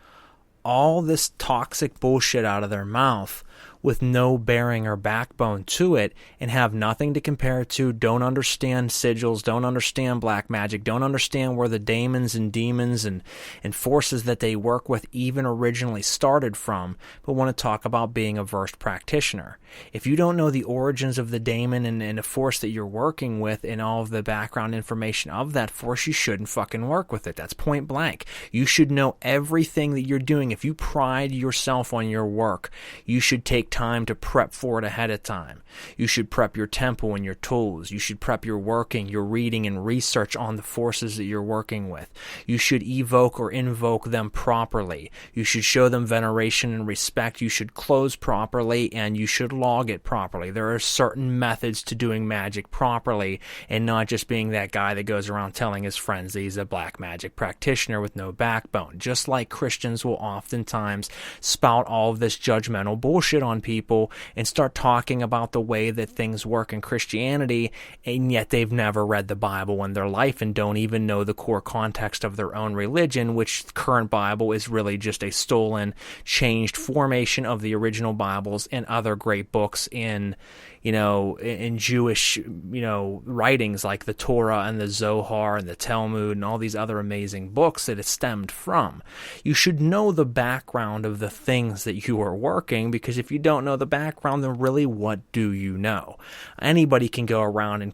all this toxic bullshit out of their mouth with no bearing or backbone to it and have nothing to compare it to, don't understand sigils, don't understand black magic, don't understand where the daemons and demons and forces that they work with even originally started from, but want to talk about being a versed practitioner. If you don't know the origins of the daemon and the force that you're working with and all of the background information of that force, you shouldn't fucking work with it. That's point blank. You should know everything that you're doing. If you pride yourself on your work, you should take time to prep for it ahead of time. You should prep your temple and your tools. You should prep your working, your reading, and research on the forces that you're working with. You should evoke or invoke them properly. You should show them veneration and respect. You should close properly, and you should log it properly. There are certain methods to doing magic properly and not just being that guy that goes around telling his friends that he's a black magic practitioner with no backbone. Just like Christians will oftentimes spout all of this judgmental bullshit on people and start talking about the way that things work in Christianity, and yet they've never read the Bible in their life and don't even know the core context of their own religion, which the current Bible is really just a stolen, changed formation of the original Bibles and other great books in Jewish, writings like the Torah and the Zohar and the Talmud and all these other amazing books that it stemmed from. You should know the background of the things that you are working, because if you don't know the background, then really what do you know? Anybody can go around and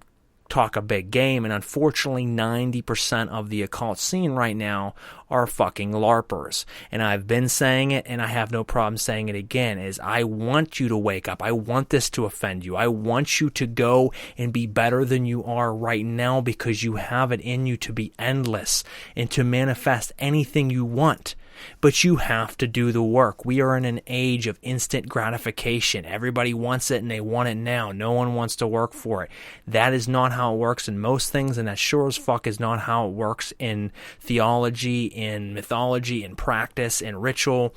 talk a big game, and unfortunately 90% of the occult scene right now are fucking LARPers. And I've been saying it, and I have no problem saying it again, is I want you to wake up. I want this to offend you. I want you to go and be better than you are right now, because you have it in you to be endless and to manifest anything you want. But you have to do the work. We are in an age of instant gratification. Everybody wants it and they want it now. No one wants to work for it. That is not how it works in most things, and that sure as fuck is not how it works in theology, in mythology, in practice, in ritual.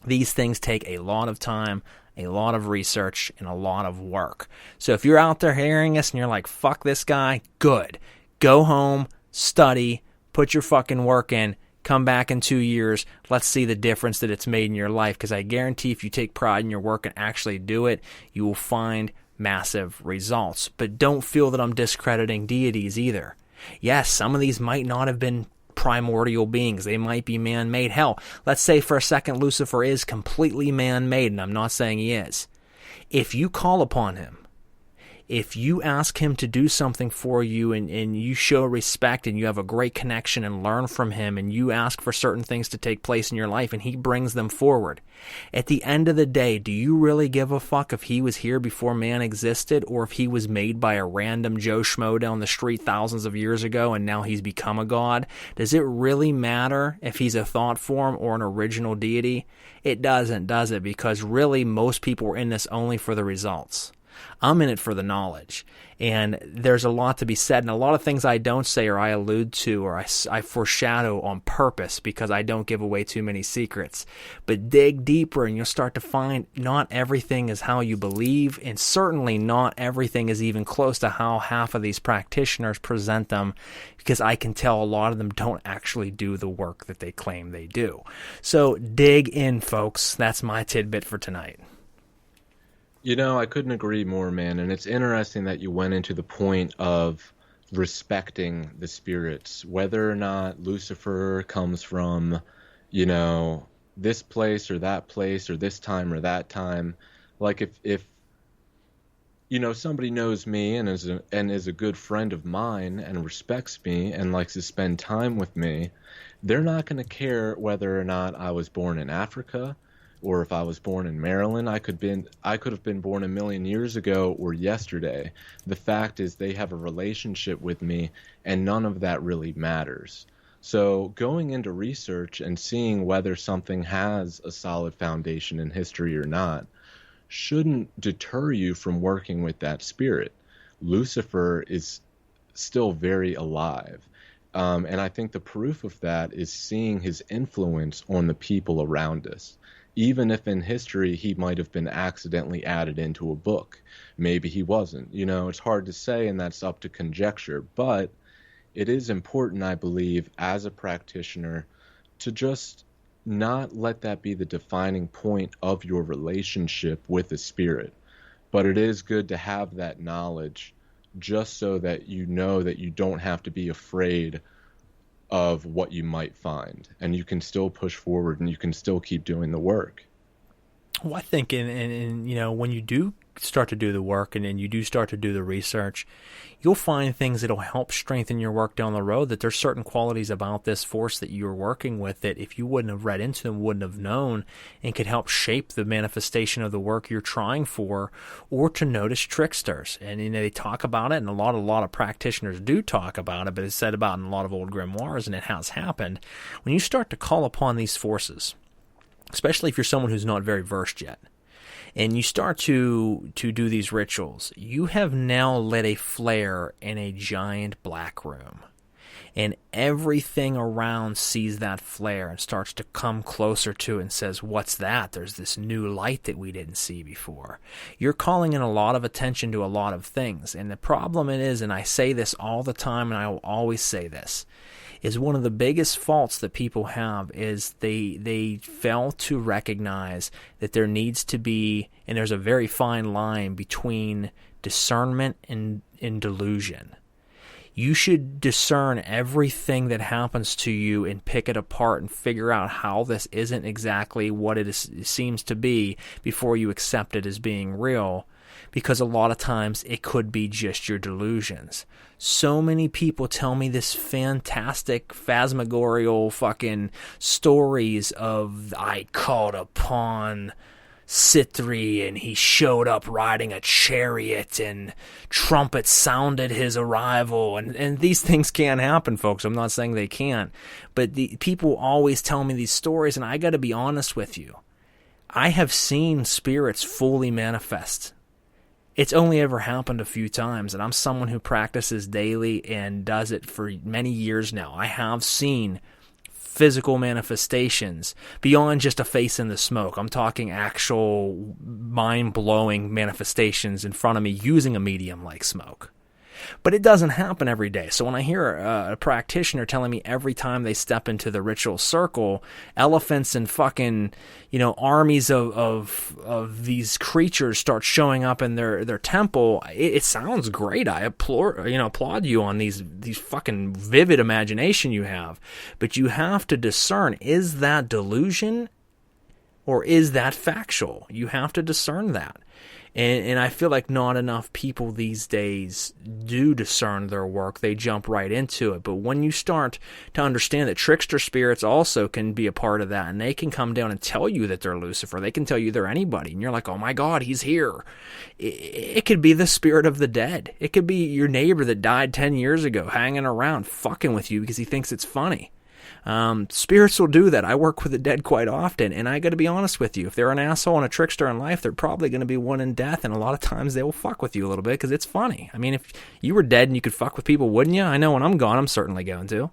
These things take a lot of time, a lot of research, and a lot of work. So if you're out there hearing us and you're like, fuck this guy, good. Go home, study, put your fucking work in. Come back in 2 years, let's see the difference that it's made in your life, because I guarantee if you take pride in your work and actually do it, you will find massive results. But don't feel that I'm discrediting deities either. Yes, some of these might not have been primordial beings. They might be man-made. Hell, let's say for a second Lucifer is completely man-made, and I'm not saying he is. If you call upon him, if you ask him to do something for you and you show respect and you have a great connection and learn from him and you ask for certain things to take place in your life and he brings them forward, at the end of the day, do you really give a fuck if he was here before man existed or if he was made by a random Joe Schmo down the street thousands of years ago and now he's become a god? Does it really matter if he's a thought form or an original deity? It doesn't, does it? Because really most people are in this only for the results. I'm in it for the knowledge, and there's a lot to be said, and a lot of things I don't say or I allude to or I foreshadow on purpose because I don't give away too many secrets. But dig deeper and you'll start to find not everything is how you believe, and certainly not everything is even close to how half of these practitioners present them, because I can tell a lot of them don't actually do the work that they claim they do. So dig in, folks. That's my tidbit for tonight. I couldn't agree more, man. And it's interesting that you went into the point of respecting the spirits, whether or not Lucifer comes from, this place or that place or this time or that time. Like if somebody knows me and is a good friend of mine and respects me and likes to spend time with me, they're not going to care whether or not I was born in Africa, or if I was born in Maryland. I could have been born a million years ago or yesterday. The fact is they have a relationship with me, and none of that really matters. So going into research and seeing whether something has a solid foundation in history or not shouldn't deter you from working with that spirit. Lucifer is still very alive. And I think the proof of that is seeing his influence on the people around us. Even if in history he might have been accidentally added into a book. Maybe he wasn't. It's hard to say, and that's up to conjecture. But it is important, I believe, as a practitioner, to just not let that be the defining point of your relationship with the spirit. But it is good to have that knowledge just so that you know that you don't have to be afraid of what you might find, and you can still push forward and you can still keep doing the work. Well, I think in when you do start to do the work and then you do start to do the research, you'll find things that'll help strengthen your work down the road, that there's certain qualities about this force that you're working with that if you wouldn't have read into them, wouldn't have known, and could help shape the manifestation of the work you're trying for, or to notice tricksters. And they talk about it, and a lot of practitioners do talk about it, but it's said about in a lot of old grimoires, and it has happened. When you start to call upon these forces, especially if you're someone who's not very versed yet, and you start to do these rituals, you have now lit a flare in a giant black room. And everything around sees that flare and starts to come closer to it and says, what's that? There's this new light that we didn't see before. You're calling in a lot of attention to a lot of things. And the problem it is, and I say this all the time, and I will always say this, is one of the biggest faults that people have is they fail to recognize that there needs to be, and there's a very fine line between discernment and delusion. You should discern everything that happens to you and pick it apart and figure out how this isn't exactly what it seems to be before you accept it as being real, because a lot of times it could be just your delusions. So many people tell me this fantastic phantasmagorical fucking stories of, I called upon Sithri and he showed up riding a chariot and trumpets sounded his arrival, and these things can happen, folks. I'm not saying they can't, but the people always tell me these stories, and I got to be honest with you. I have seen spirits fully manifest. It's only ever happened a few times, and I'm someone who practices daily and does it for many years now. I have seen physical manifestations beyond just a face in the smoke. I'm talking actual mind-blowing manifestations in front of me using a medium like smoke. But it doesn't happen every day. So when I hear a practitioner telling me every time they step into the ritual circle, elephants and fucking, armies of these creatures start showing up in their temple, it sounds great. I applaud you on these fucking vivid imagination you have. But you have to discern, is that delusion or is that factual? You have to discern that. And I feel like not enough people these days do discern their work. They jump right into it. But when you start to understand that trickster spirits also can be a part of that, and they can come down and tell you that they're Lucifer, they can tell you they're anybody, and you're like, oh my God, he's here. It could be the spirit of the dead. It could be your neighbor that died 10 years ago hanging around fucking with you because he thinks it's funny. Spirits will do that. I work with the dead quite often, and I got to be honest with you. If they're an asshole and a trickster in life, they're probably going to be one in death, and a lot of times they will fuck with you a little bit because it's funny. I mean, if you were dead and you could fuck with people, wouldn't you? I know when I'm gone, I'm certainly going to.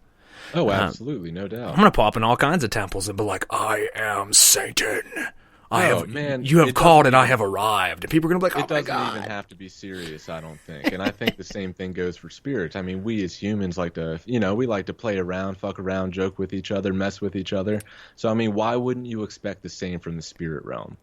Oh, absolutely, no doubt. I'm going to pop in all kinds of temples and be like, I am Satan. You have called and I have arrived. And people are going to be like, oh my God. It doesn't even have to be serious, I don't think. And I think the same thing goes for spirits. I mean, we as humans like to, we like to play around, fuck around, joke with each other, mess with each other. So, I mean, why wouldn't you expect the same from the spirit realm?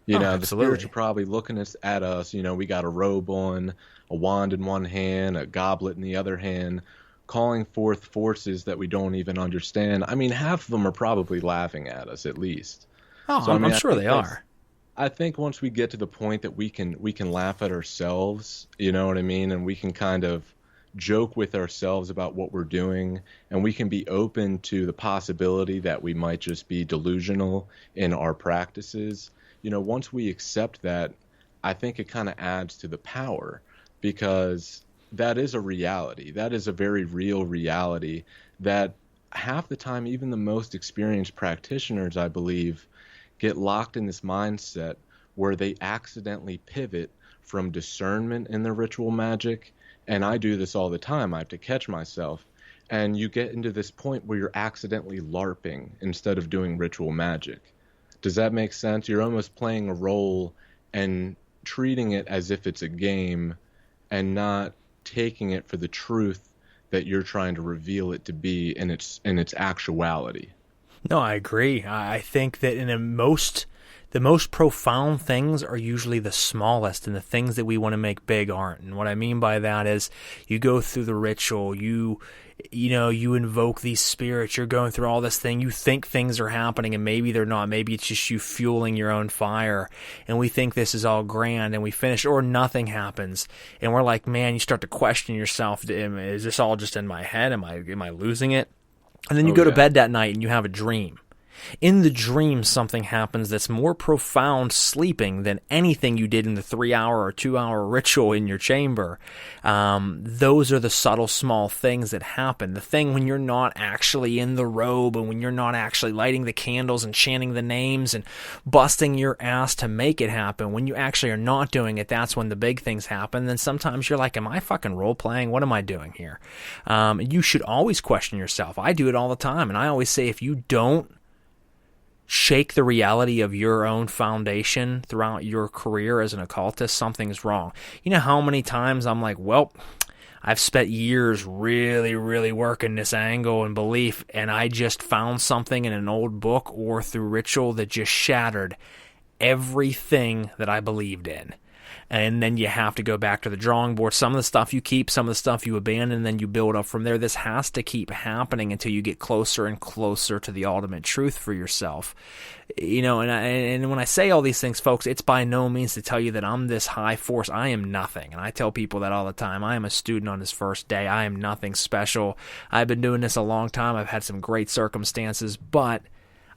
The spirits are probably looking at us. We got a robe on, a wand in one hand, a goblet in the other hand, calling forth forces that we don't even understand. I mean, half of them are probably laughing at us at least. Oh, so, I'm sure they are. I think once we get to the point that we can laugh at ourselves, you know what I mean, and we can kind of joke with ourselves about what we're doing, and we can be open to the possibility that we might just be delusional in our practices. Once we accept that, I think it kind of adds to the power, because that is a reality. That is a very real reality that half the time, even the most experienced practitioners, I believe, get locked in this mindset where they accidentally pivot from discernment in the ritual magic, and I do this all the time. I have to catch myself, and you get into this point where you're accidentally LARPing instead of doing ritual magic. Does that make sense? You're almost playing a role and treating it as if it's a game and not taking it for the truth that you're trying to reveal it to be in its actuality. No, I agree. I think that the most profound things are usually the smallest, and the things that we want to make big aren't. And what I mean by that is, you go through the ritual, you invoke these spirits, you're going through all this thing, you think things are happening, and maybe they're not. Maybe it's just you fueling your own fire, and we think this is all grand, and we finish, or nothing happens, and we're like, man, you start to question yourself. Is this all just in my head? Am I losing it? And then you go to bed that night and you have a dream. In the dream, something happens that's more profound sleeping than anything you did in the 3-hour or 2-hour ritual in your chamber. Those are the subtle, small things that happen. The thing when you're not actually in the robe, and when you're not actually lighting the candles and chanting the names and busting your ass to make it happen, when you actually are not doing it, that's when the big things happen. Then sometimes you're like, am I fucking role-playing? What am I doing here? You should always question yourself. I do it all the time, and I always say, if you don't shake the reality of your own foundation throughout your career as an occultist, something's wrong. You know how many times I'm like, well, I've spent years really, really working this angle and belief, and I just found something in an old book or through ritual that just shattered everything that I believed in. And then you have to go back to the drawing board. Some of the stuff you keep, some of the stuff you abandon, and then you build up from there. This has to keep happening until you get closer and closer to the ultimate truth for yourself. And when I say all these things, folks, it's by no means to tell you that I'm this high force. I am nothing. And I tell people that all the time. I am a student on his first day. I am nothing special. I've been doing this a long time. I've had some great circumstances, but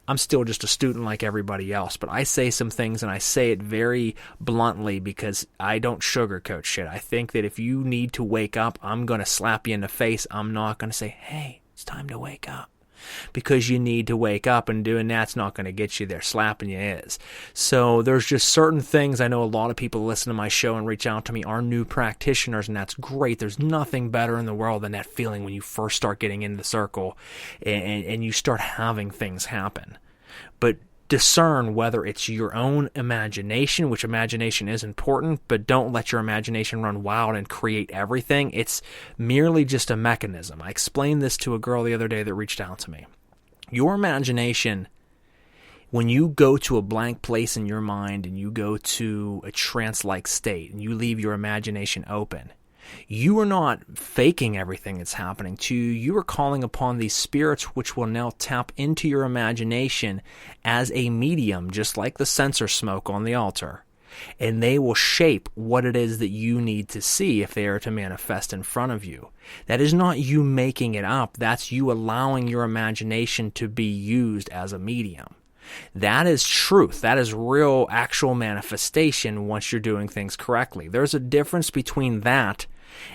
I'm still just a student like everybody else. But I say some things, and I say it very bluntly because I don't sugarcoat shit. I think that if you need to wake up, I'm going to slap you in the face. I'm not going to say, hey, it's time to wake up. Because you need to wake up, and doing that's not going to get you there. Slapping you is. So there's just certain things. I know a lot of people listen to my show and reach out to me are new practitioners, and that's great. There's nothing better in the world than that feeling when you first start getting into the circle and you start having things happen. But discern whether it's your own imagination, which imagination is important, but don't let your imagination run wild and create everything. It's merely just a mechanism. I explained this to a girl the other day that reached out to me. Your imagination, when you go to a blank place in your mind and you go to a trance-like state and you leave your imagination open, you are not faking everything that's happening to you. You are calling upon these spirits which will now tap into your imagination as a medium, just like the censer smoke on the altar. And they will shape what it is that you need to see if they are to manifest in front of you. That is not you making it up. That's you allowing your imagination to be used as a medium. That is truth. That is real, actual manifestation once you're doing things correctly. There's a difference between that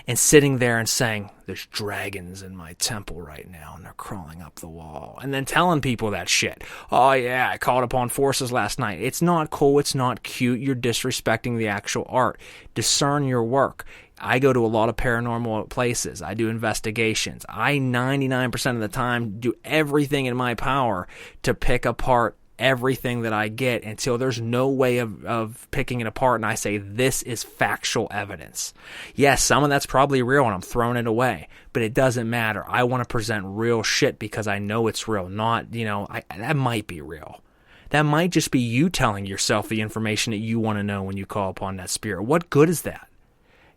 and sitting there and saying, there's dragons in my temple right now and they're crawling up the wall. And then telling people that shit. Oh yeah, I called upon forces last night. It's not cool. It's not cute. You're disrespecting the actual art. Discern your work. I go to a lot of paranormal places. I do investigations. I 99% of the time do everything in my power to pick apart everything that I get until there's no way of picking it apart, and I say, this is factual evidence. Yes, some of that's probably real, and I'm throwing it away, but it doesn't matter. I want to present real shit because I know it's real, not, that might be real. That might just be you telling yourself the information that you want to know when you call upon that spirit. What good is that?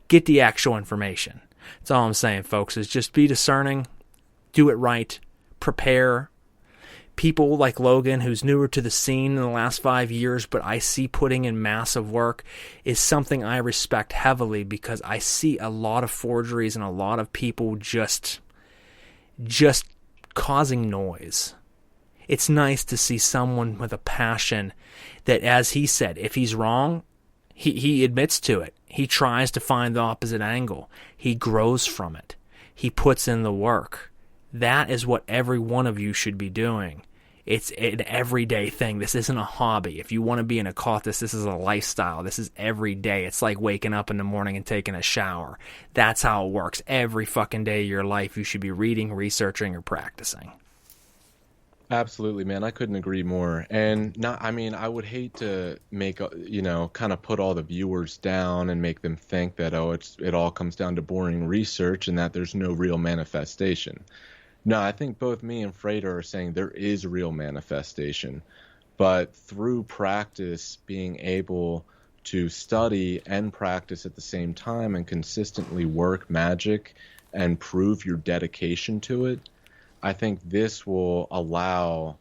Get the actual information. That's all I'm saying, folks, is just be discerning, do it right, prepare. People like Logan, who's newer to the scene in the last 5 years, but I see putting in massive work, is something I respect heavily because I see a lot of forgeries and a lot of people just causing noise. It's nice to see someone with a passion that, as he said, if he's wrong, he admits to it. He tries to find the opposite angle. He grows from it. He puts in the work. That is what every one of you should be doing. It's an everyday thing. This isn't a hobby. If you want to be an occultist, this is a lifestyle. This is every day. It's like waking up in the morning and taking a shower. That's how it works. Every fucking day of your life, you should be reading, researching, or practicing. Absolutely, man. I couldn't agree more. And I would hate to make, kind of put all the viewers down and make them think that, it all comes down to boring research and that there's no real manifestation. No, I think both me and Frater are saying there is real manifestation, but through practice, being able to study and practice at the same time and consistently work magic and prove your dedication to it, I think this will allow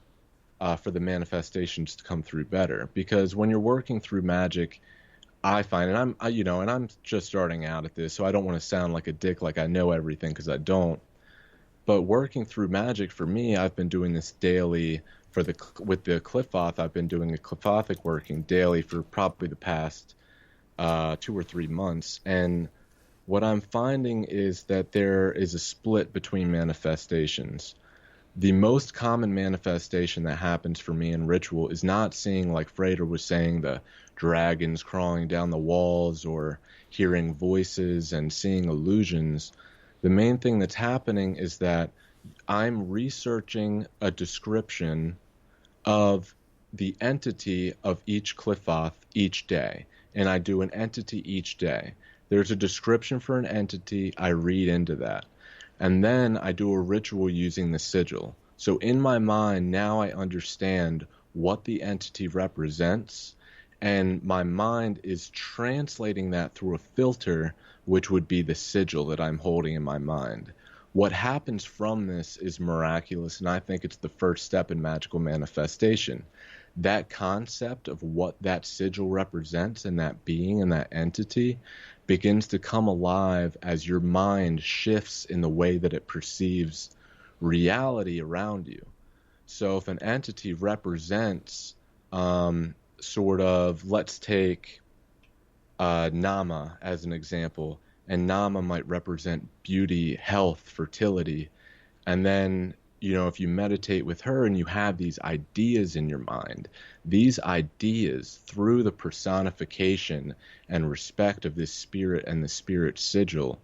for the manifestations to come through better. Because when you're working through magic, I find, and and I'm just starting out at this, so I don't want to sound like a dick, like I know everything, because I don't. But working through magic for me, I've been doing this daily with the Qliphoth. I've been doing a Qliphothic working daily for probably the past 2 or 3 months. And what I'm finding is that there is a split between manifestations. The most common manifestation that happens for me in ritual is not seeing, like Frater was saying, the dragons crawling down the walls or hearing voices and seeing illusions. The main thing that's happening is that I'm researching a description of the entity of each Qliphoth each day, and I do an entity each day. There's a description for an entity, I read into that, and then I do a ritual using the sigil. So in my mind, now I understand what the entity represents, and my mind is translating that through a filter, which would be the sigil that I'm holding in my mind. What happens from this is miraculous, and I think it's the first step in magical manifestation. That concept of what that sigil represents and that being and that entity begins to come alive as your mind shifts in the way that it perceives reality around you. So if an entity represents sort of, let's take Naahmah as an example, and Naahmah might represent beauty, health, fertility, and then if you meditate with her and you have these ideas in your mind, these ideas through the personification and respect of this spirit and the spirit sigil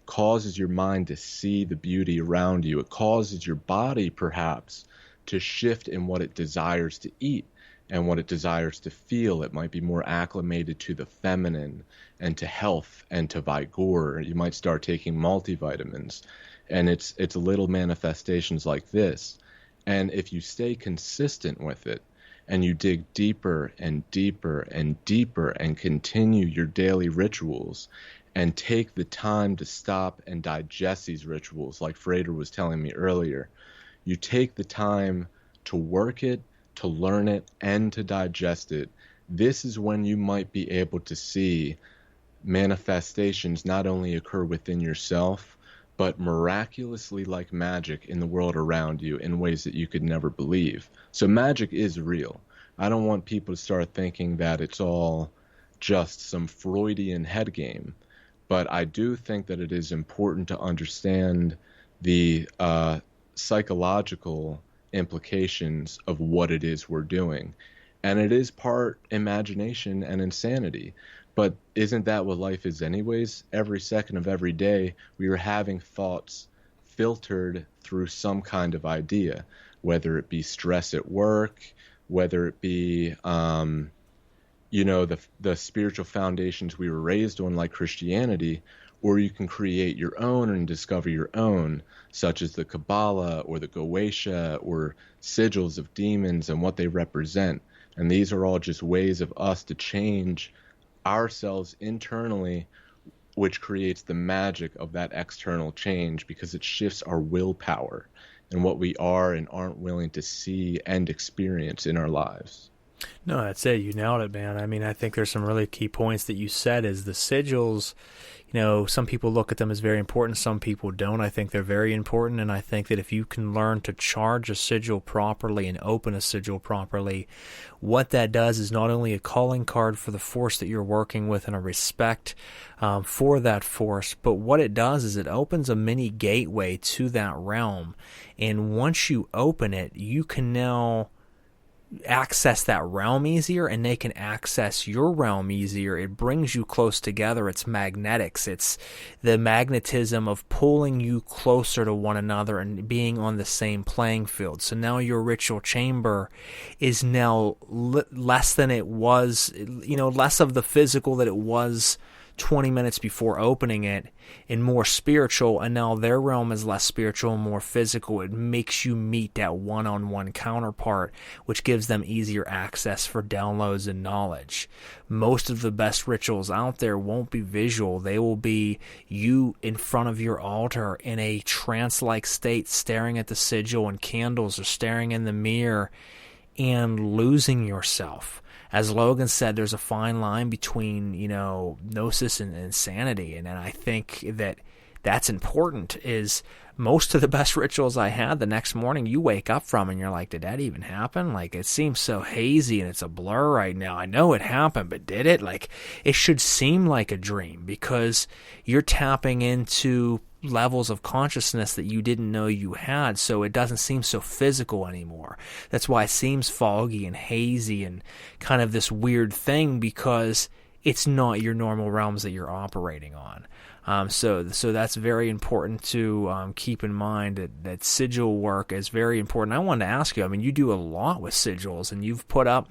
causes your mind to see the beauty around you. It causes your body perhaps to shift in what it desires to eat and what it desires to feel. It might be more acclimated to the feminine and to health and to vigor. You might start taking multivitamins, and it's little manifestations like this. And if you stay consistent with it and you dig deeper and deeper and deeper and continue your daily rituals and take the time to stop and digest these rituals, like Frater was telling me earlier, you take the time to work it, to learn it, and to digest it, this is when you might be able to see manifestations not only occur within yourself, but miraculously like magic in the world around you in ways that you could never believe. So magic is real. I don't want people to start thinking that it's all just some Freudian head game, but I do think that it is important to understand the psychological implications of what it is we're doing. And it is part imagination and insanity. But isn't that what life is anyways? Every second of every day, we are having thoughts filtered through some kind of idea, whether it be stress at work, whether it be, the spiritual foundations we were raised on, like Christianity, or you can create your own and discover your own, such as the Kabbalah or the Goetia or sigils of demons and what they represent. And these are all just ways of us to change ourselves internally, which creates the magic of that external change, because it shifts our willpower and what we are and aren't willing to see and experience in our lives. No, that's it. You nailed it, man. I mean, I think there's some really key points that you said is the sigils. Some people look at them as very important. Some people don't. I think they're very important. And I think that if you can learn to charge a sigil properly and open a sigil properly, what that does is not only a calling card for the force that you're working with and a respect for that force, but what it does is it opens a mini gateway to that realm. And once you open it, you can now access that realm easier, and they can access your realm easier. It brings you close together. It's magnetics. It's the magnetism of pulling you closer to one another and being on the same playing field. So now your ritual chamber is now less than it was, less of the physical that it was 20 minutes before opening it and more spiritual, and now their realm is less spiritual and more physical. It makes you meet that one-on-one counterpart, which gives them easier access for downloads and knowledge. Most of the best rituals out there won't be visual. They will be you in front of your altar in a trance-like state, staring at the sigil and candles, or staring in the mirror and losing yourself. As Logan said, there's a fine line between, gnosis and insanity, and I think that's important. Is most of the best rituals I had, the next morning you wake up from and you're like, did that even happen? Like, it seems so hazy and it's a blur right now. I know it happened, but did it? Like, it should seem like a dream, because you're tapping into levels of consciousness that you didn't know you had, so it doesn't seem so physical anymore. That's why it seems foggy and hazy and kind of this weird thing, because it's not your normal realms that you're operating on. So that's very important to keep in mind, that sigil work is very important. I wanted to ask you, you do a lot with sigils, and you've put up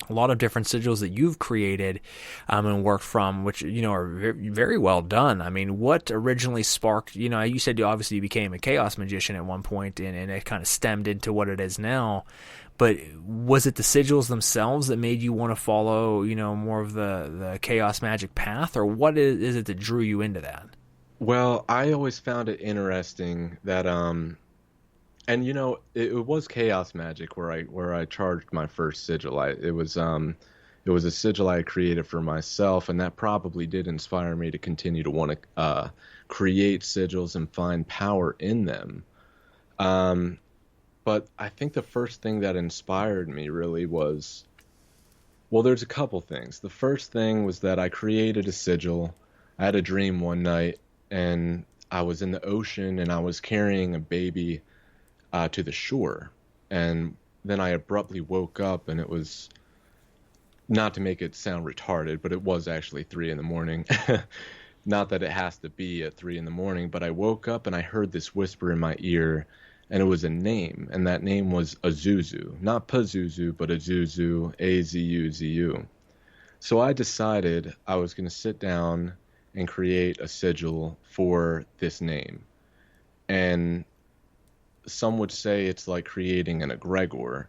a lot of different sigils that you've created and worked from, which are very, very well done. What originally sparked, you said you became a chaos magician at one point, and it kind of stemmed into what it is now. But was it the sigils themselves that made you want to follow, more of the chaos magic path, or what is it that drew you into that? Well, I always found it interesting that and it was chaos magic where I charged my first sigil. It was a sigil I created for myself, and that probably did inspire me to continue to want to create sigils and find power in them. But I think the first thing that inspired me really was, well, there's a couple things. The first thing was that I created a sigil. I had a dream one night, and I was in the ocean, and I was carrying a baby to the shore. And then I abruptly woke up, and it was, not to make it sound retarded, but it was actually 3 a.m. Not that it has to be at 3 a.m, but I woke up and I heard this whisper in my ear, and it was a name, and that name was Azuzu. Not Pazuzu, but Azuzu, A-Z-U-Z-U. So I decided I was going to sit down and create a sigil for this name. And some would say it's like creating an egregor.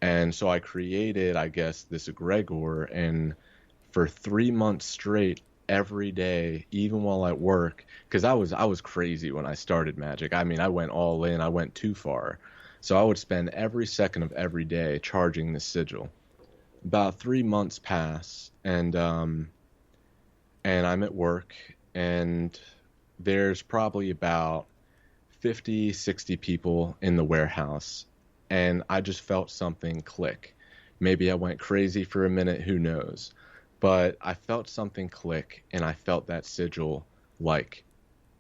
And so I created, I guess, this egregor, and for 3 months straight, every day, even while at work, because I was crazy when I started magic. I went all in. I went too far. So I would spend every second of every day charging the sigil. About 3 months pass, and I'm at work, and there's probably about 50, 60 people in the warehouse, and I just felt something click. Maybe I went crazy for a minute, who knows? But I felt something click, and I felt that sigil,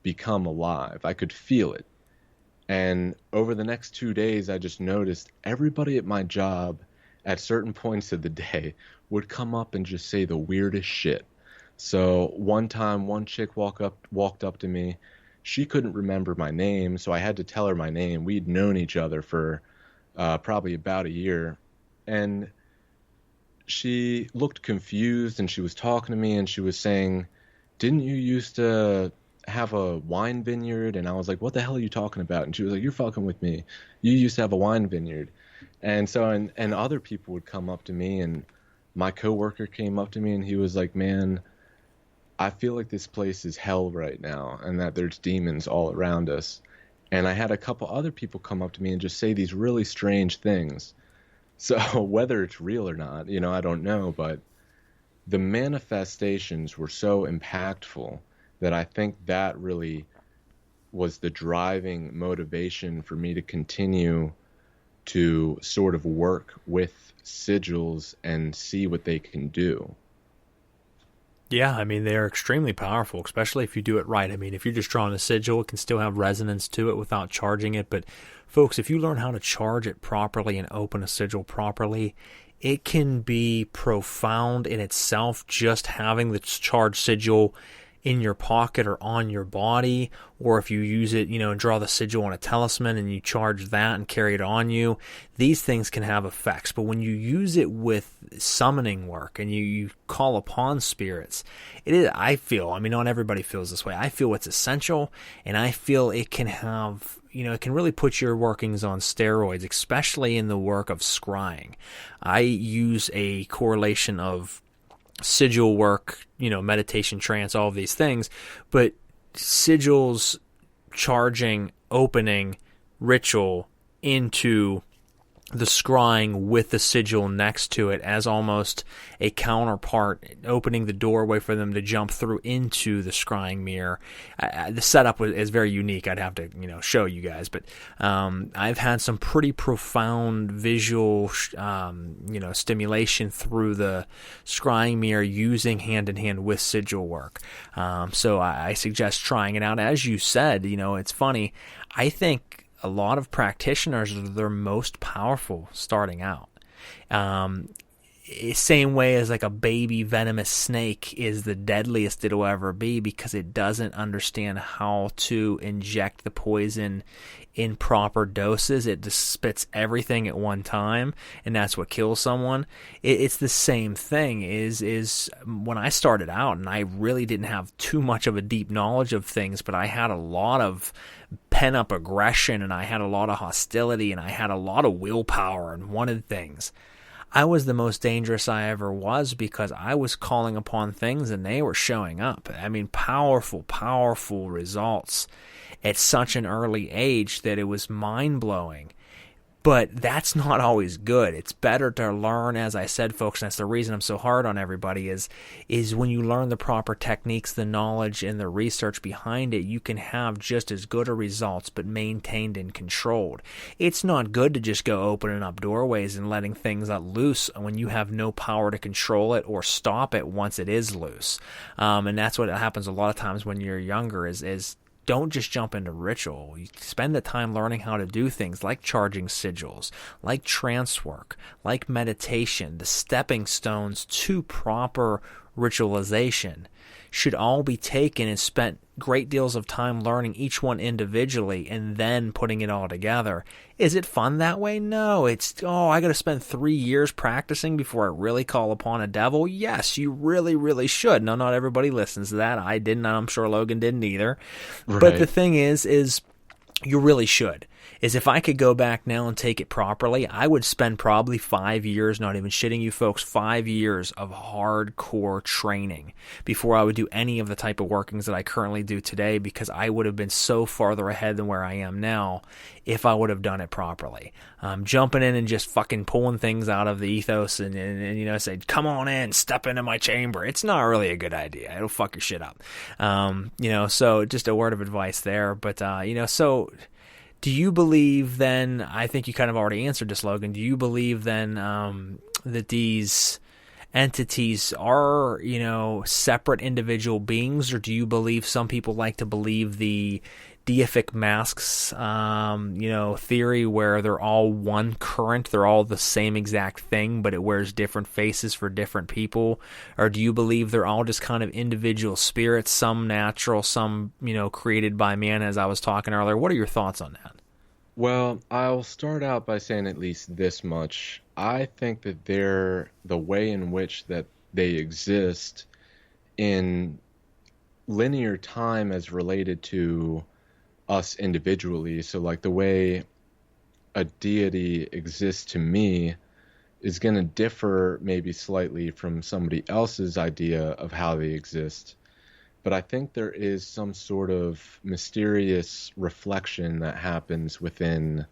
become alive. I could feel it. And over the next 2 days, I just noticed everybody at my job at certain points of the day would come up and just say the weirdest shit. So one time, one chick walked up to me. She couldn't remember my name, so I had to tell her my name. We'd known each other for probably about a year. And she looked confused, and she was talking to me, and she was saying, didn't you used to have a wine vineyard? And I was like, what the hell are you talking about? And she was like, you're fucking with me. You used to have a wine vineyard. And so, and other people would come up to me, and my coworker came up to me, and he was like, man, I feel like this place is hell right now, and that there's demons all around us. And I had a couple other people come up to me and just say these really strange things. So whether it's real or not, I don't know, but the manifestations were so impactful that I think that really was the driving motivation for me to continue to sort of work with sigils and see what they can do. Yeah, they're extremely powerful, especially if you do it right. If you're just drawing a sigil, it can still have resonance to it without charging it. But folks, if you learn how to charge it properly and open a sigil properly, it can be profound in itself. Just having the charged sigil in your pocket or on your body, or if you use it, and draw the sigil on a talisman and you charge that and carry it on you, these things can have effects. But when you use it with summoning work and you call upon spirits, I feel, not everybody feels this way. I feel it's essential, and I feel it can have, it can really put your workings on steroids, especially in the work of scrying. I use a correlation of sigil work, meditation, trance, all of these things, but sigils, charging, opening, ritual into the scrying with the sigil next to it as almost a counterpart, opening the doorway for them to jump through into the scrying mirror. The setup is very unique. I'd have to, show you guys, but I've had some pretty profound visual, stimulation through the scrying mirror using hand-in-hand with sigil work. So I suggest trying it out. As you said, it's funny. I think a lot of practitioners are their most powerful starting out. Same way as like a baby venomous snake is the deadliest it'll ever be, because it doesn't understand how to inject the poison in proper doses. It just spits everything at one time, and that's what kills someone. It's the same thing is when I started out, and I really didn't have too much of a deep knowledge of things, but I had a lot of pent-up aggression, and I had a lot of hostility, and I had a lot of willpower and wanted things. I was the most dangerous I ever was because I was calling upon things and they were showing up. Powerful, powerful results at such an early age that it was mind-blowing. But that's not always good. It's better to learn, as I said, folks, and that's the reason I'm so hard on everybody, is when you learn the proper techniques, the knowledge, and the research behind it, you can have just as good a results, but maintained and controlled. It's not good to just go opening up doorways and letting things let loose when you have no power to control it or stop it once it is loose. And that's what happens a lot of times when you're younger, is don't just jump into ritual. You spend the time learning how to do things like charging sigils, like trance work, like meditation. The stepping stones to proper ritualization should all be taken and spent great deals of time learning each one individually and then putting it all together. Is it fun that way? No. It's, I got to spend 3 years practicing before I really call upon a devil? Yes, you really, really should. Now, not everybody listens to that. I didn't. I'm sure Logan didn't either. Right. But the thing is you really should. If I could go back now and take it properly, I would spend probably 5 years, not even shitting you folks, 5 years of hardcore training before I would do any of the type of workings that I currently do today, because I would have been so farther ahead than where I am now if I would have done it properly. Jumping in and just fucking pulling things out of the ethos and say, come on in, step into my chamber. It's not really a good idea. It'll fuck your shit up. So just a word of advice there. But, so do you believe then, I think you kind of already answered this, Logan, do you believe then that these entities are, separate individual beings, or do you believe some people like to believe the deific masks, theory where they're all one current, they're all the same exact thing, but it wears different faces for different people? Or do you believe they're all just kind of individual spirits, some natural, some, created by man, as I was talking earlier? What are your thoughts on that? Well, I'll start out by saying at least this much. I think that the way in which that they exist in linear time as related to us individually. So like the way a deity exists to me is going to differ maybe slightly from somebody else's idea of how they exist. But I think there is some sort of mysterious reflection that happens within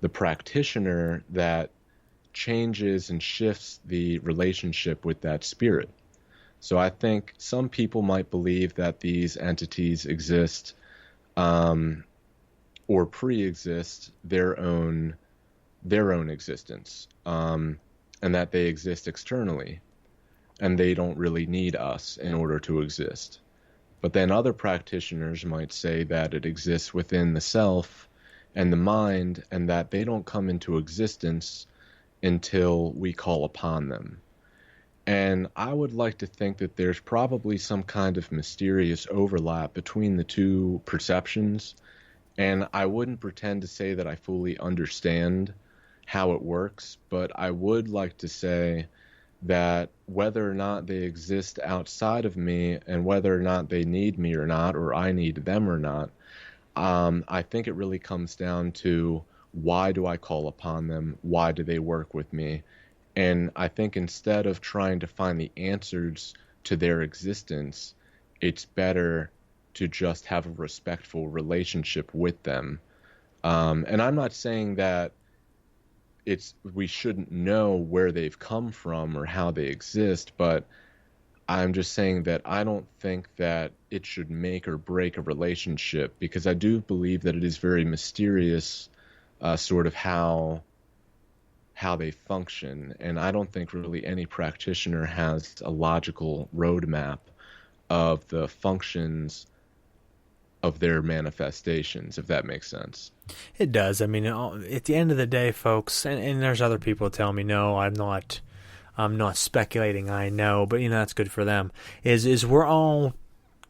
the practitioner that changes and shifts the relationship with that spirit. So I think some people might believe that these entities exist or pre-exist their own existence, and that they exist externally, and they don't really need us in order to exist. But then other practitioners might say that it exists within the self and the mind, and that they don't come into existence until we call upon them. And I would like to think that there's probably some kind of mysterious overlap between the two perceptions. And I wouldn't pretend to say that I fully understand how it works, but I would like to say that whether or not they exist outside of me and whether or not they need me or not, or I need them or not, I think it really comes down to, why do I call upon them? Why do they work with me? And I think instead of trying to find the answers to their existence, it's better to just have a respectful relationship with them. And I'm not saying that we shouldn't know where they've come from or how they exist, but I'm just saying that I don't think that it should make or break a relationship, because I do believe that it is very mysterious, sort of how they function. And I don't think really any practitioner has a logical roadmap of the functions of their manifestations, if that makes sense. It does. I mean, at the end of the day, folks, and there's other people who tell me, no, I'm not speculating, I know, but that's good for them, is we're all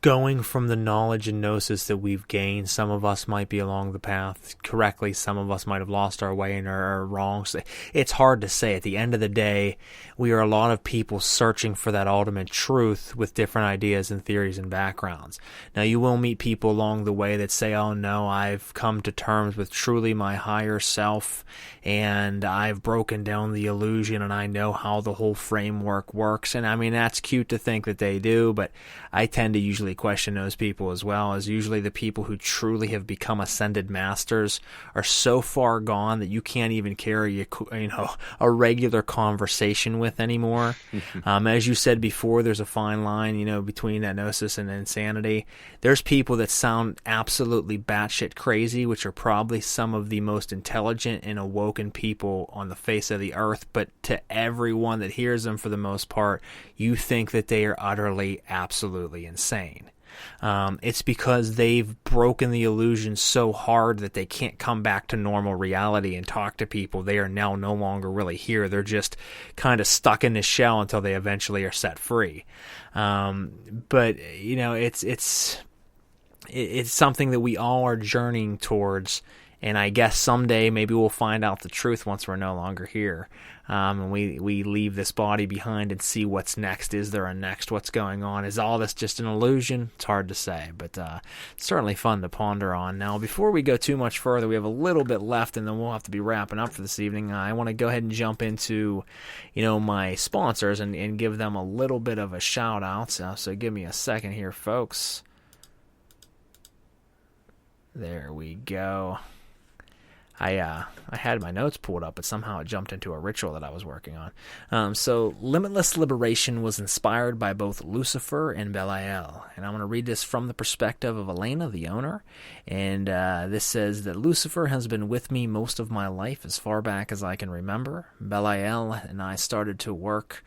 going from the knowledge and gnosis that we've gained. Some of us might be along the path correctly, some of us might have lost our way and are wrong. So it's hard to say. At the end of the day, we are a lot of people searching for that ultimate truth with different ideas and theories and backgrounds. Now, you will meet people along the way that say, oh no, I've come to terms with truly my higher self, and I've broken down the illusion, and I know how the whole framework works. And I mean, that's cute to think that they do, but I tend to usually question those people as well, as usually the people who truly have become ascended masters are so far gone that you can't even carry a regular conversation with anymore. As you said before, there's a fine line, between that gnosis and insanity. There's people that sound absolutely batshit crazy, which are probably some of the most intelligent and awoken people on the face of the earth, but to everyone that hears them, for the most part, you think that they are utterly, absolutely insane. It's because they've broken the illusion so hard that they can't come back to normal reality and talk to people. They are now no longer really here. They're just kind of stuck in this shell until they eventually are set free. But it's something that we all are journeying towards. And I guess someday maybe we'll find out the truth once we're no longer here. And we leave this body behind and see what's next. Is there a next? What's going on? Is all this just an illusion? It's hard to say, but certainly fun to ponder on. Now, before we go too much further, we have a little bit left, and then we'll have to be wrapping up for this evening. I want to go ahead and jump into, my sponsors and give them a little bit of a shout out. So give me a second here, folks. There we go. I had my notes pulled up, but somehow it jumped into a ritual that I was working on. So Limitless Liberation was inspired by both Lucifer and Belial. And I'm going to read this from the perspective of Elena, the owner. And this says that Lucifer has been with me most of my life, as far back as I can remember. Belial and I started to work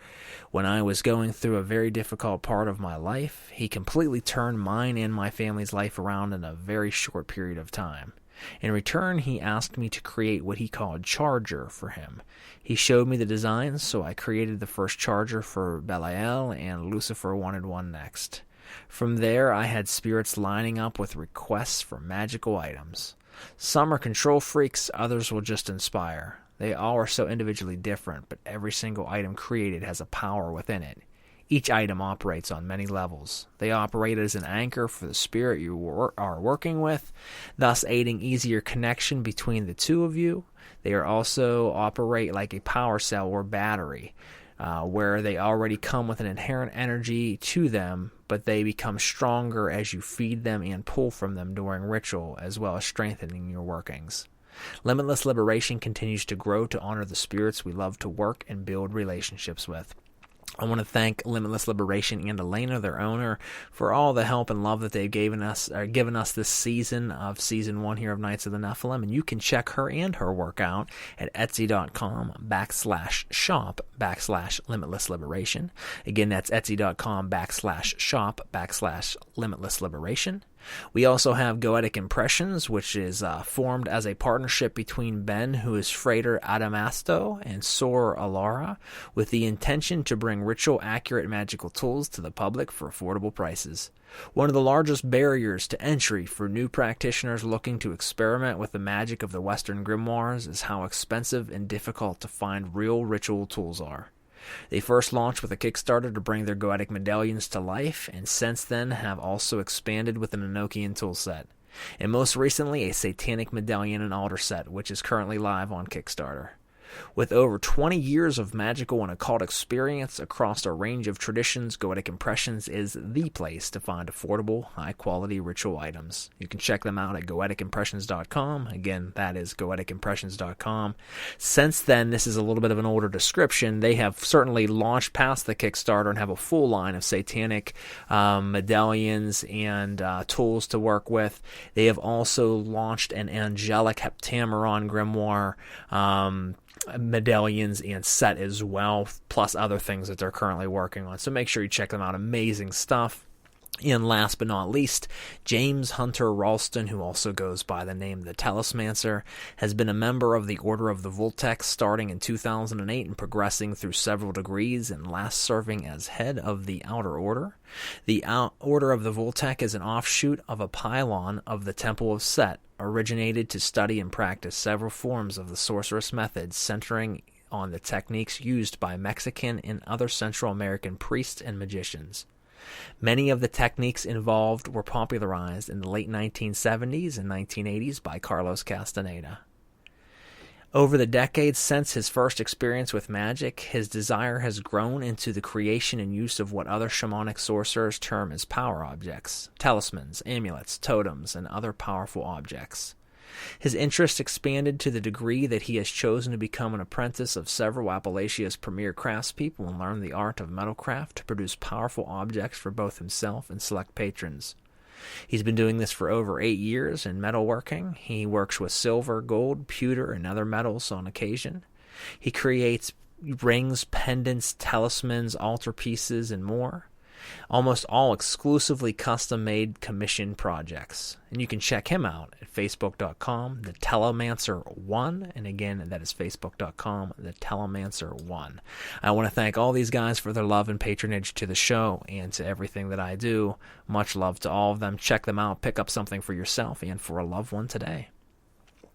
when I was going through a very difficult part of my life. He completely turned mine and my family's life around in a very short period of time. In return, he asked me to create what he called Charger for him. He showed me the designs, so I created the first Charger for Belial, and Lucifer wanted one next. From there, I had spirits lining up with requests for magical items. Some are control freaks, others will just inspire. They all are so individually different, but every single item created has a power within it. Each item operates on many levels. They operate as an anchor for the spirit you are working with, thus aiding easier connection between the two of you. They are also operate like a power cell or battery, where they already come with an inherent energy to them, but they become stronger as you feed them and pull from them during ritual, as well as strengthening your workings. Limitless Liberation continues to grow to honor the spirits we love to work and build relationships with. I want to thank Limitless Liberation and Elena, their owner, for all the help and love that they've given us this season of Season 1 here of Knights of the Nephilim. And you can check her and her work out at etsy.com/shop/Limitless Liberation. Again, that's etsy.com/shop/Limitless Liberation. We also have Goetic Impressions, which is formed as a partnership between Ben, who is Frater Adamasto, and Sor Alara, with the intention to bring ritual-accurate magical tools to the public for affordable prices. One of the largest barriers to entry for new practitioners looking to experiment with the magic of the Western grimoires is how expensive and difficult to find real ritual tools are. They first launched with a Kickstarter to bring their Goetic medallions to life, and since then have also expanded with an Enochian toolset, and most recently a Satanic medallion and altar set, which is currently live on Kickstarter. With over 20 years of magical and occult experience across a range of traditions, Goetic Impressions is the place to find affordable, high-quality ritual items. You can check them out at goeticimpressions.com. Again, that is goeticimpressions.com. Since then, this is a little bit of an older description. They have certainly launched past the Kickstarter and have a full line of satanic medallions and tools to work with. They have also launched an angelic Heptameron grimoire medallions and set as well, plus other things that they're currently working on. So make sure you check them out. Amazing stuff. And last but not least, James Hunter Ralston, who also goes by the name The Talismancer, has been a member of the Order of the Voltex starting in 2008 and progressing through several degrees, and last serving as head of the Outer Order. The Order of the Voltec is an offshoot of a pylon of the Temple of Set, originated to study and practice several forms of the sorceress methods, centering on the techniques used by Mexican and other Central American priests and magicians. Many of the techniques involved were popularized in the late 1970s and 1980s by Carlos Castaneda. Over the decades since his first experience with magic, his desire has grown into the creation and use of what other shamanic sorcerers term as power objects, talismans, amulets, totems, and other powerful objects. His interest expanded to the degree that he has chosen to become an apprentice of several Appalachia's premier craftspeople and learn the art of metalcraft to produce powerful objects for both himself and select patrons. He's been doing this for over 8 years in metalworking. He works with silver, gold, pewter, and other metals on occasion. He creates rings, pendants, talismans, altar pieces, and more. Almost all exclusively custom-made commission projects. And you can check him out at facebook.com, the Telemancer1, and again, that is facebook.com, the Telemancer1. I want to thank all these guys for their love and patronage to the show and to everything that I do. Much love to all of them. Check them out, pick up something for yourself and for a loved one today.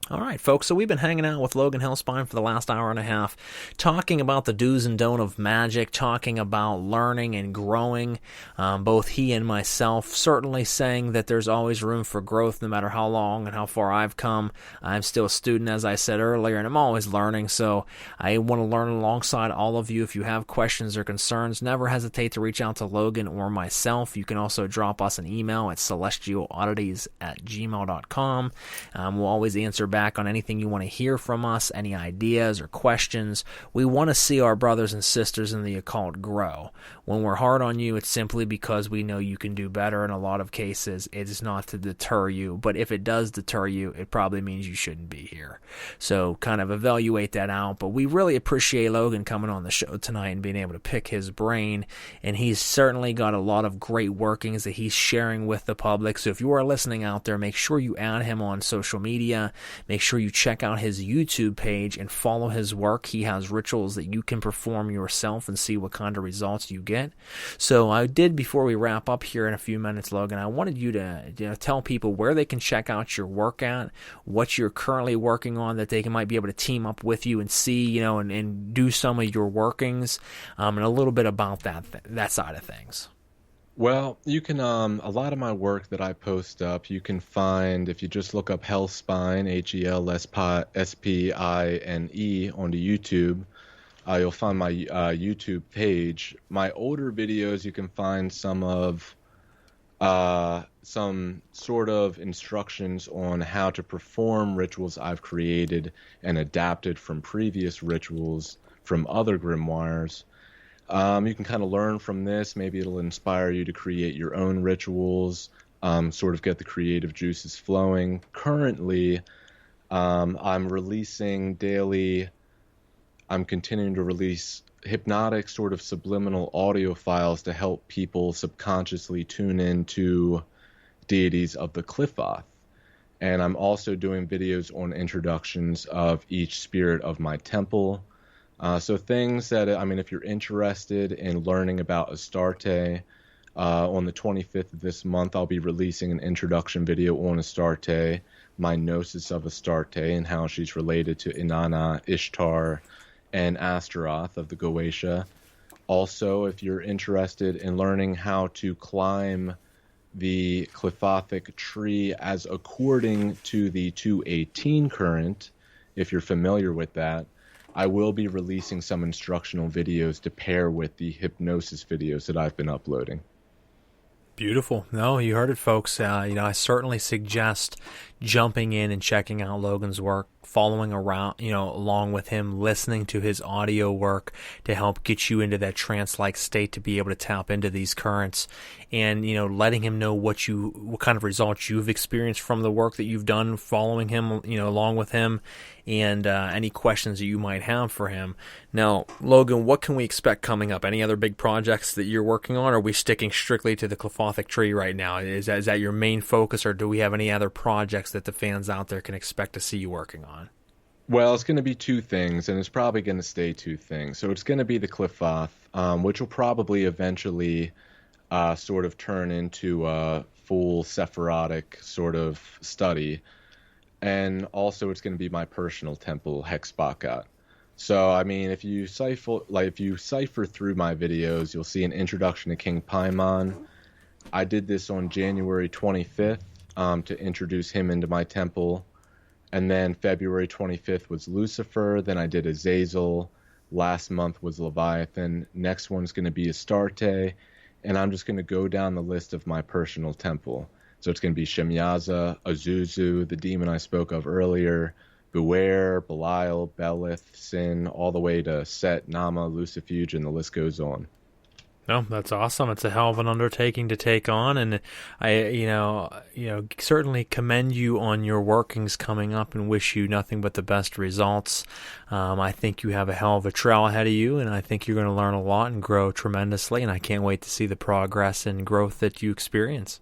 All right, folks, so we've been hanging out with Logan Helspine for the last hour and a half, talking about the do's and don'ts of magic, talking about learning and growing, both he and myself, certainly saying that there's always room for growth no matter how long and how far I've come. I'm still a student, as I said earlier, and I'm always learning, so I want to learn alongside all of you. If you have questions or concerns, never hesitate to reach out to Logan or myself. You can also drop us an email at celestialoddities@gmail.com. We'll always answer back on anything you want to hear from us, any ideas or questions. We want to see our brothers and sisters in the occult grow. When we're hard on you, it's simply because we know you can do better. In a lot of cases, it's not to deter you, but if it does deter you, it probably means you shouldn't be here. So kind of evaluate that out, but we really appreciate Logan coming on the show tonight and being able to pick his brain, and he's certainly got a lot of great workings that he's sharing with the public. So if you are listening out there, make sure you add him on social media. Make sure you check out his YouTube page and follow his work. He has rituals that you can perform yourself and see what kind of results you get. So I did, before we wrap up here in a few minutes, Logan, I wanted you to tell people where they can check out your work at, what you're currently working on, that they might be able to team up with you and see, and do some of your workings, and a little bit about that side of things. Well, you can, a lot of my work that I post up, you can find if you just look up Helspine, HELSPINE onto YouTube. You'll find my YouTube page. My older videos, you can find some sort of instructions on how to perform rituals I've created and adapted from previous rituals from other grimoires. You can kind of learn from this. Maybe it'll inspire you to create your own rituals, sort of get the creative juices flowing. Currently, I'm releasing daily, I'm continuing to release hypnotic sort of subliminal audio files to help people subconsciously tune into deities of the Qliphoth. And I'm also doing videos on introductions of each spirit of my temple. So things that, I mean, if you're interested in learning about Astarte, on the 25th of this month, I'll be releasing an introduction video on Astarte, my gnosis of Astarte, and how she's related to Inanna, Ishtar, and Astaroth of the Goetia. Also, if you're interested in learning how to climb the Qliphothic tree as according to the 218 current, if you're familiar with that, I will be releasing some instructional videos to pair with the hypnosis videos that I've been uploading. Beautiful. No, you heard it, folks. I certainly suggest jumping in and checking out Logan's work, following around, along with him, listening to his audio work to help get you into that trance-like state to be able to tap into these currents, and letting him know what kind of results you've experienced from the work that you've done following him, along with him, and any questions that you might have for him. Now, Logan, what can we expect coming up? Any other big projects that you're working on? Or are we sticking strictly to the Qliphothic tree right now? Is that your main focus, or do we have any other projects that the fans out there can expect to see you working on? Well, it's going to be two things, and it's probably going to stay two things. So it's going to be the Qliphoth, which will probably eventually sort of turn into a full Sephirotic sort of study. And also it's going to be my personal temple, Hexbakat. So, I mean, if you cipher through my videos, you'll see an introduction to King Paimon. I did this on January 25th to introduce him into my temple. And then February 25th was Lucifer. Then I did Azazel. Last month was Leviathan. Next one's going to be Astarte. And I'm just going to go down the list of my personal temple. So it's going to be Shemyaza, Azuzu, the demon I spoke of earlier, Buer, Belial, Belith, Sin, all the way to Set, Naahmah, Lucifuge, and the list goes on. No, that's awesome. It's a hell of an undertaking to take on, and I, certainly commend you on your workings coming up and wish you nothing but the best results. I think you have a hell of a trail ahead of you, and I think you're going to learn a lot and grow tremendously, and I can't wait to see the progress and growth that you experience.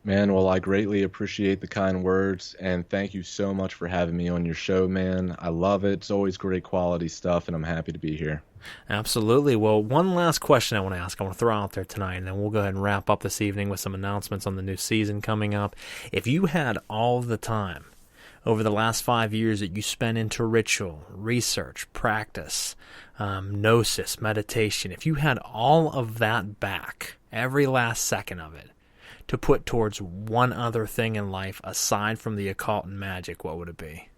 Man, well, I greatly appreciate the kind words, and thank you so much for having me on your show, man. I love it. It's always great quality stuff, and I'm happy to be here. Absolutely. Well, one last question I want to ask. I want to throw out there tonight, and then we'll go ahead and wrap up this evening with some announcements on the new season coming up. If you had all the time over the last 5 years that you spent into ritual, research, practice, gnosis, meditation, if you had all of that back, every last second of it, to put towards one other thing in life aside from the occult and magic, what would it be?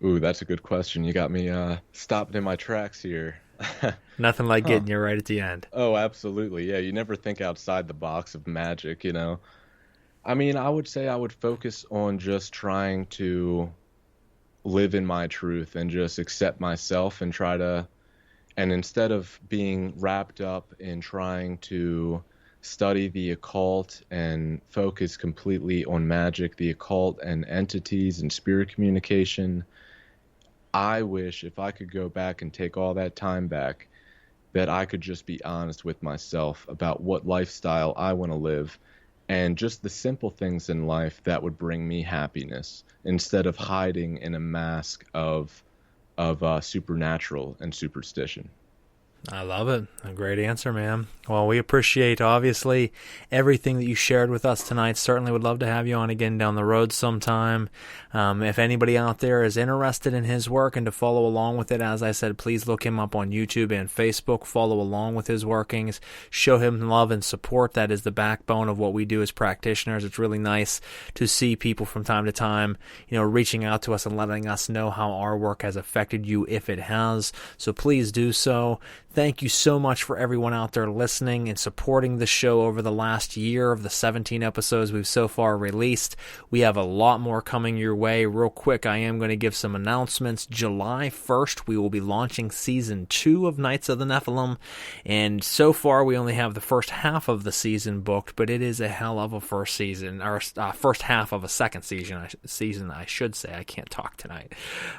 Ooh, that's a good question. You got me stopped in my tracks here. Nothing like getting you right at the end. Oh, absolutely. Yeah, you never think outside the box of magic, I mean, I would say I would focus on just trying to live in my truth and just accept myself and and instead of being wrapped up in trying to study the occult and focus completely on magic, the occult, and entities and spirit communication, I wish if I could go back and take all that time back, that I could just be honest with myself about what lifestyle I want to live and just the simple things in life that would bring me happiness instead of hiding in a mask of supernatural and superstition. I love it. A great answer, man. Well, we appreciate, obviously, everything that you shared with us tonight. Certainly would love to have you on again down the road sometime. If anybody out there is interested in his work and to follow along with it, as I said, please look him up on YouTube and Facebook. Follow along with his workings. Show him love and support. That is the backbone of what we do as practitioners. It's really nice to see people from time to time, reaching out to us and letting us know how our work has affected you, if it has. So please do so. Thank you so much for everyone out there listening and supporting the show over the last year of the 17 episodes we've so far released. We have a lot more coming your way. Real quick, I am going to give some announcements. July 1st, we will be launching Season 2 of Knights of the Nephilim, and so far we only have the first half of the season booked, but it is a hell of a first season, or first half of a second season, I should say. I can't talk tonight.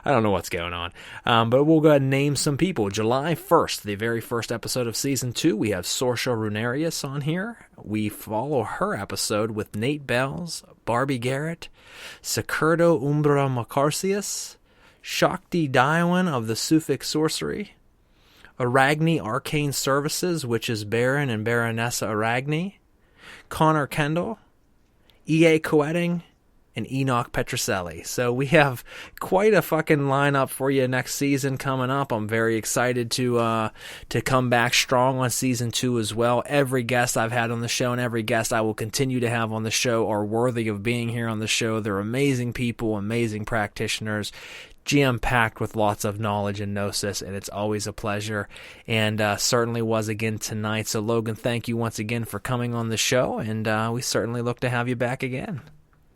I don't know what's going on. But we'll go ahead and name some people. July 1st, the very very first episode of Season 2, we have Sorcia Runarius on here. We follow her episode with Nate Bells, Barbie Garrett, Securdo Umbra Macarcius, Shakti Daiwan of the Suffolk Sorcery, Aragni Arcane Services, which is Baron and Baronessa Aragni, Connor Kendall, E.A. Coetting, and Enoch Petroselli. So we have quite a fucking lineup for you next season coming up. I'm very excited to come back strong on Season 2 as well. Every guest I've had on the show and every guest I will continue to have on the show are worthy of being here on the show. They're amazing people, amazing practitioners, jam-packed with lots of knowledge and gnosis, and it's always a pleasure, and certainly was again tonight. So Logan, thank you once again for coming on the show, and we certainly look to have you back again.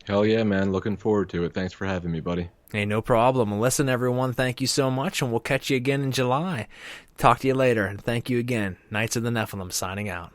Hell yeah, man. Looking forward to it. Thanks for having me, buddy. Hey, no problem. Listen, everyone, thank you so much, and we'll catch you again in July. Talk to you later, and thank you again. Knights of the Nephilim signing out.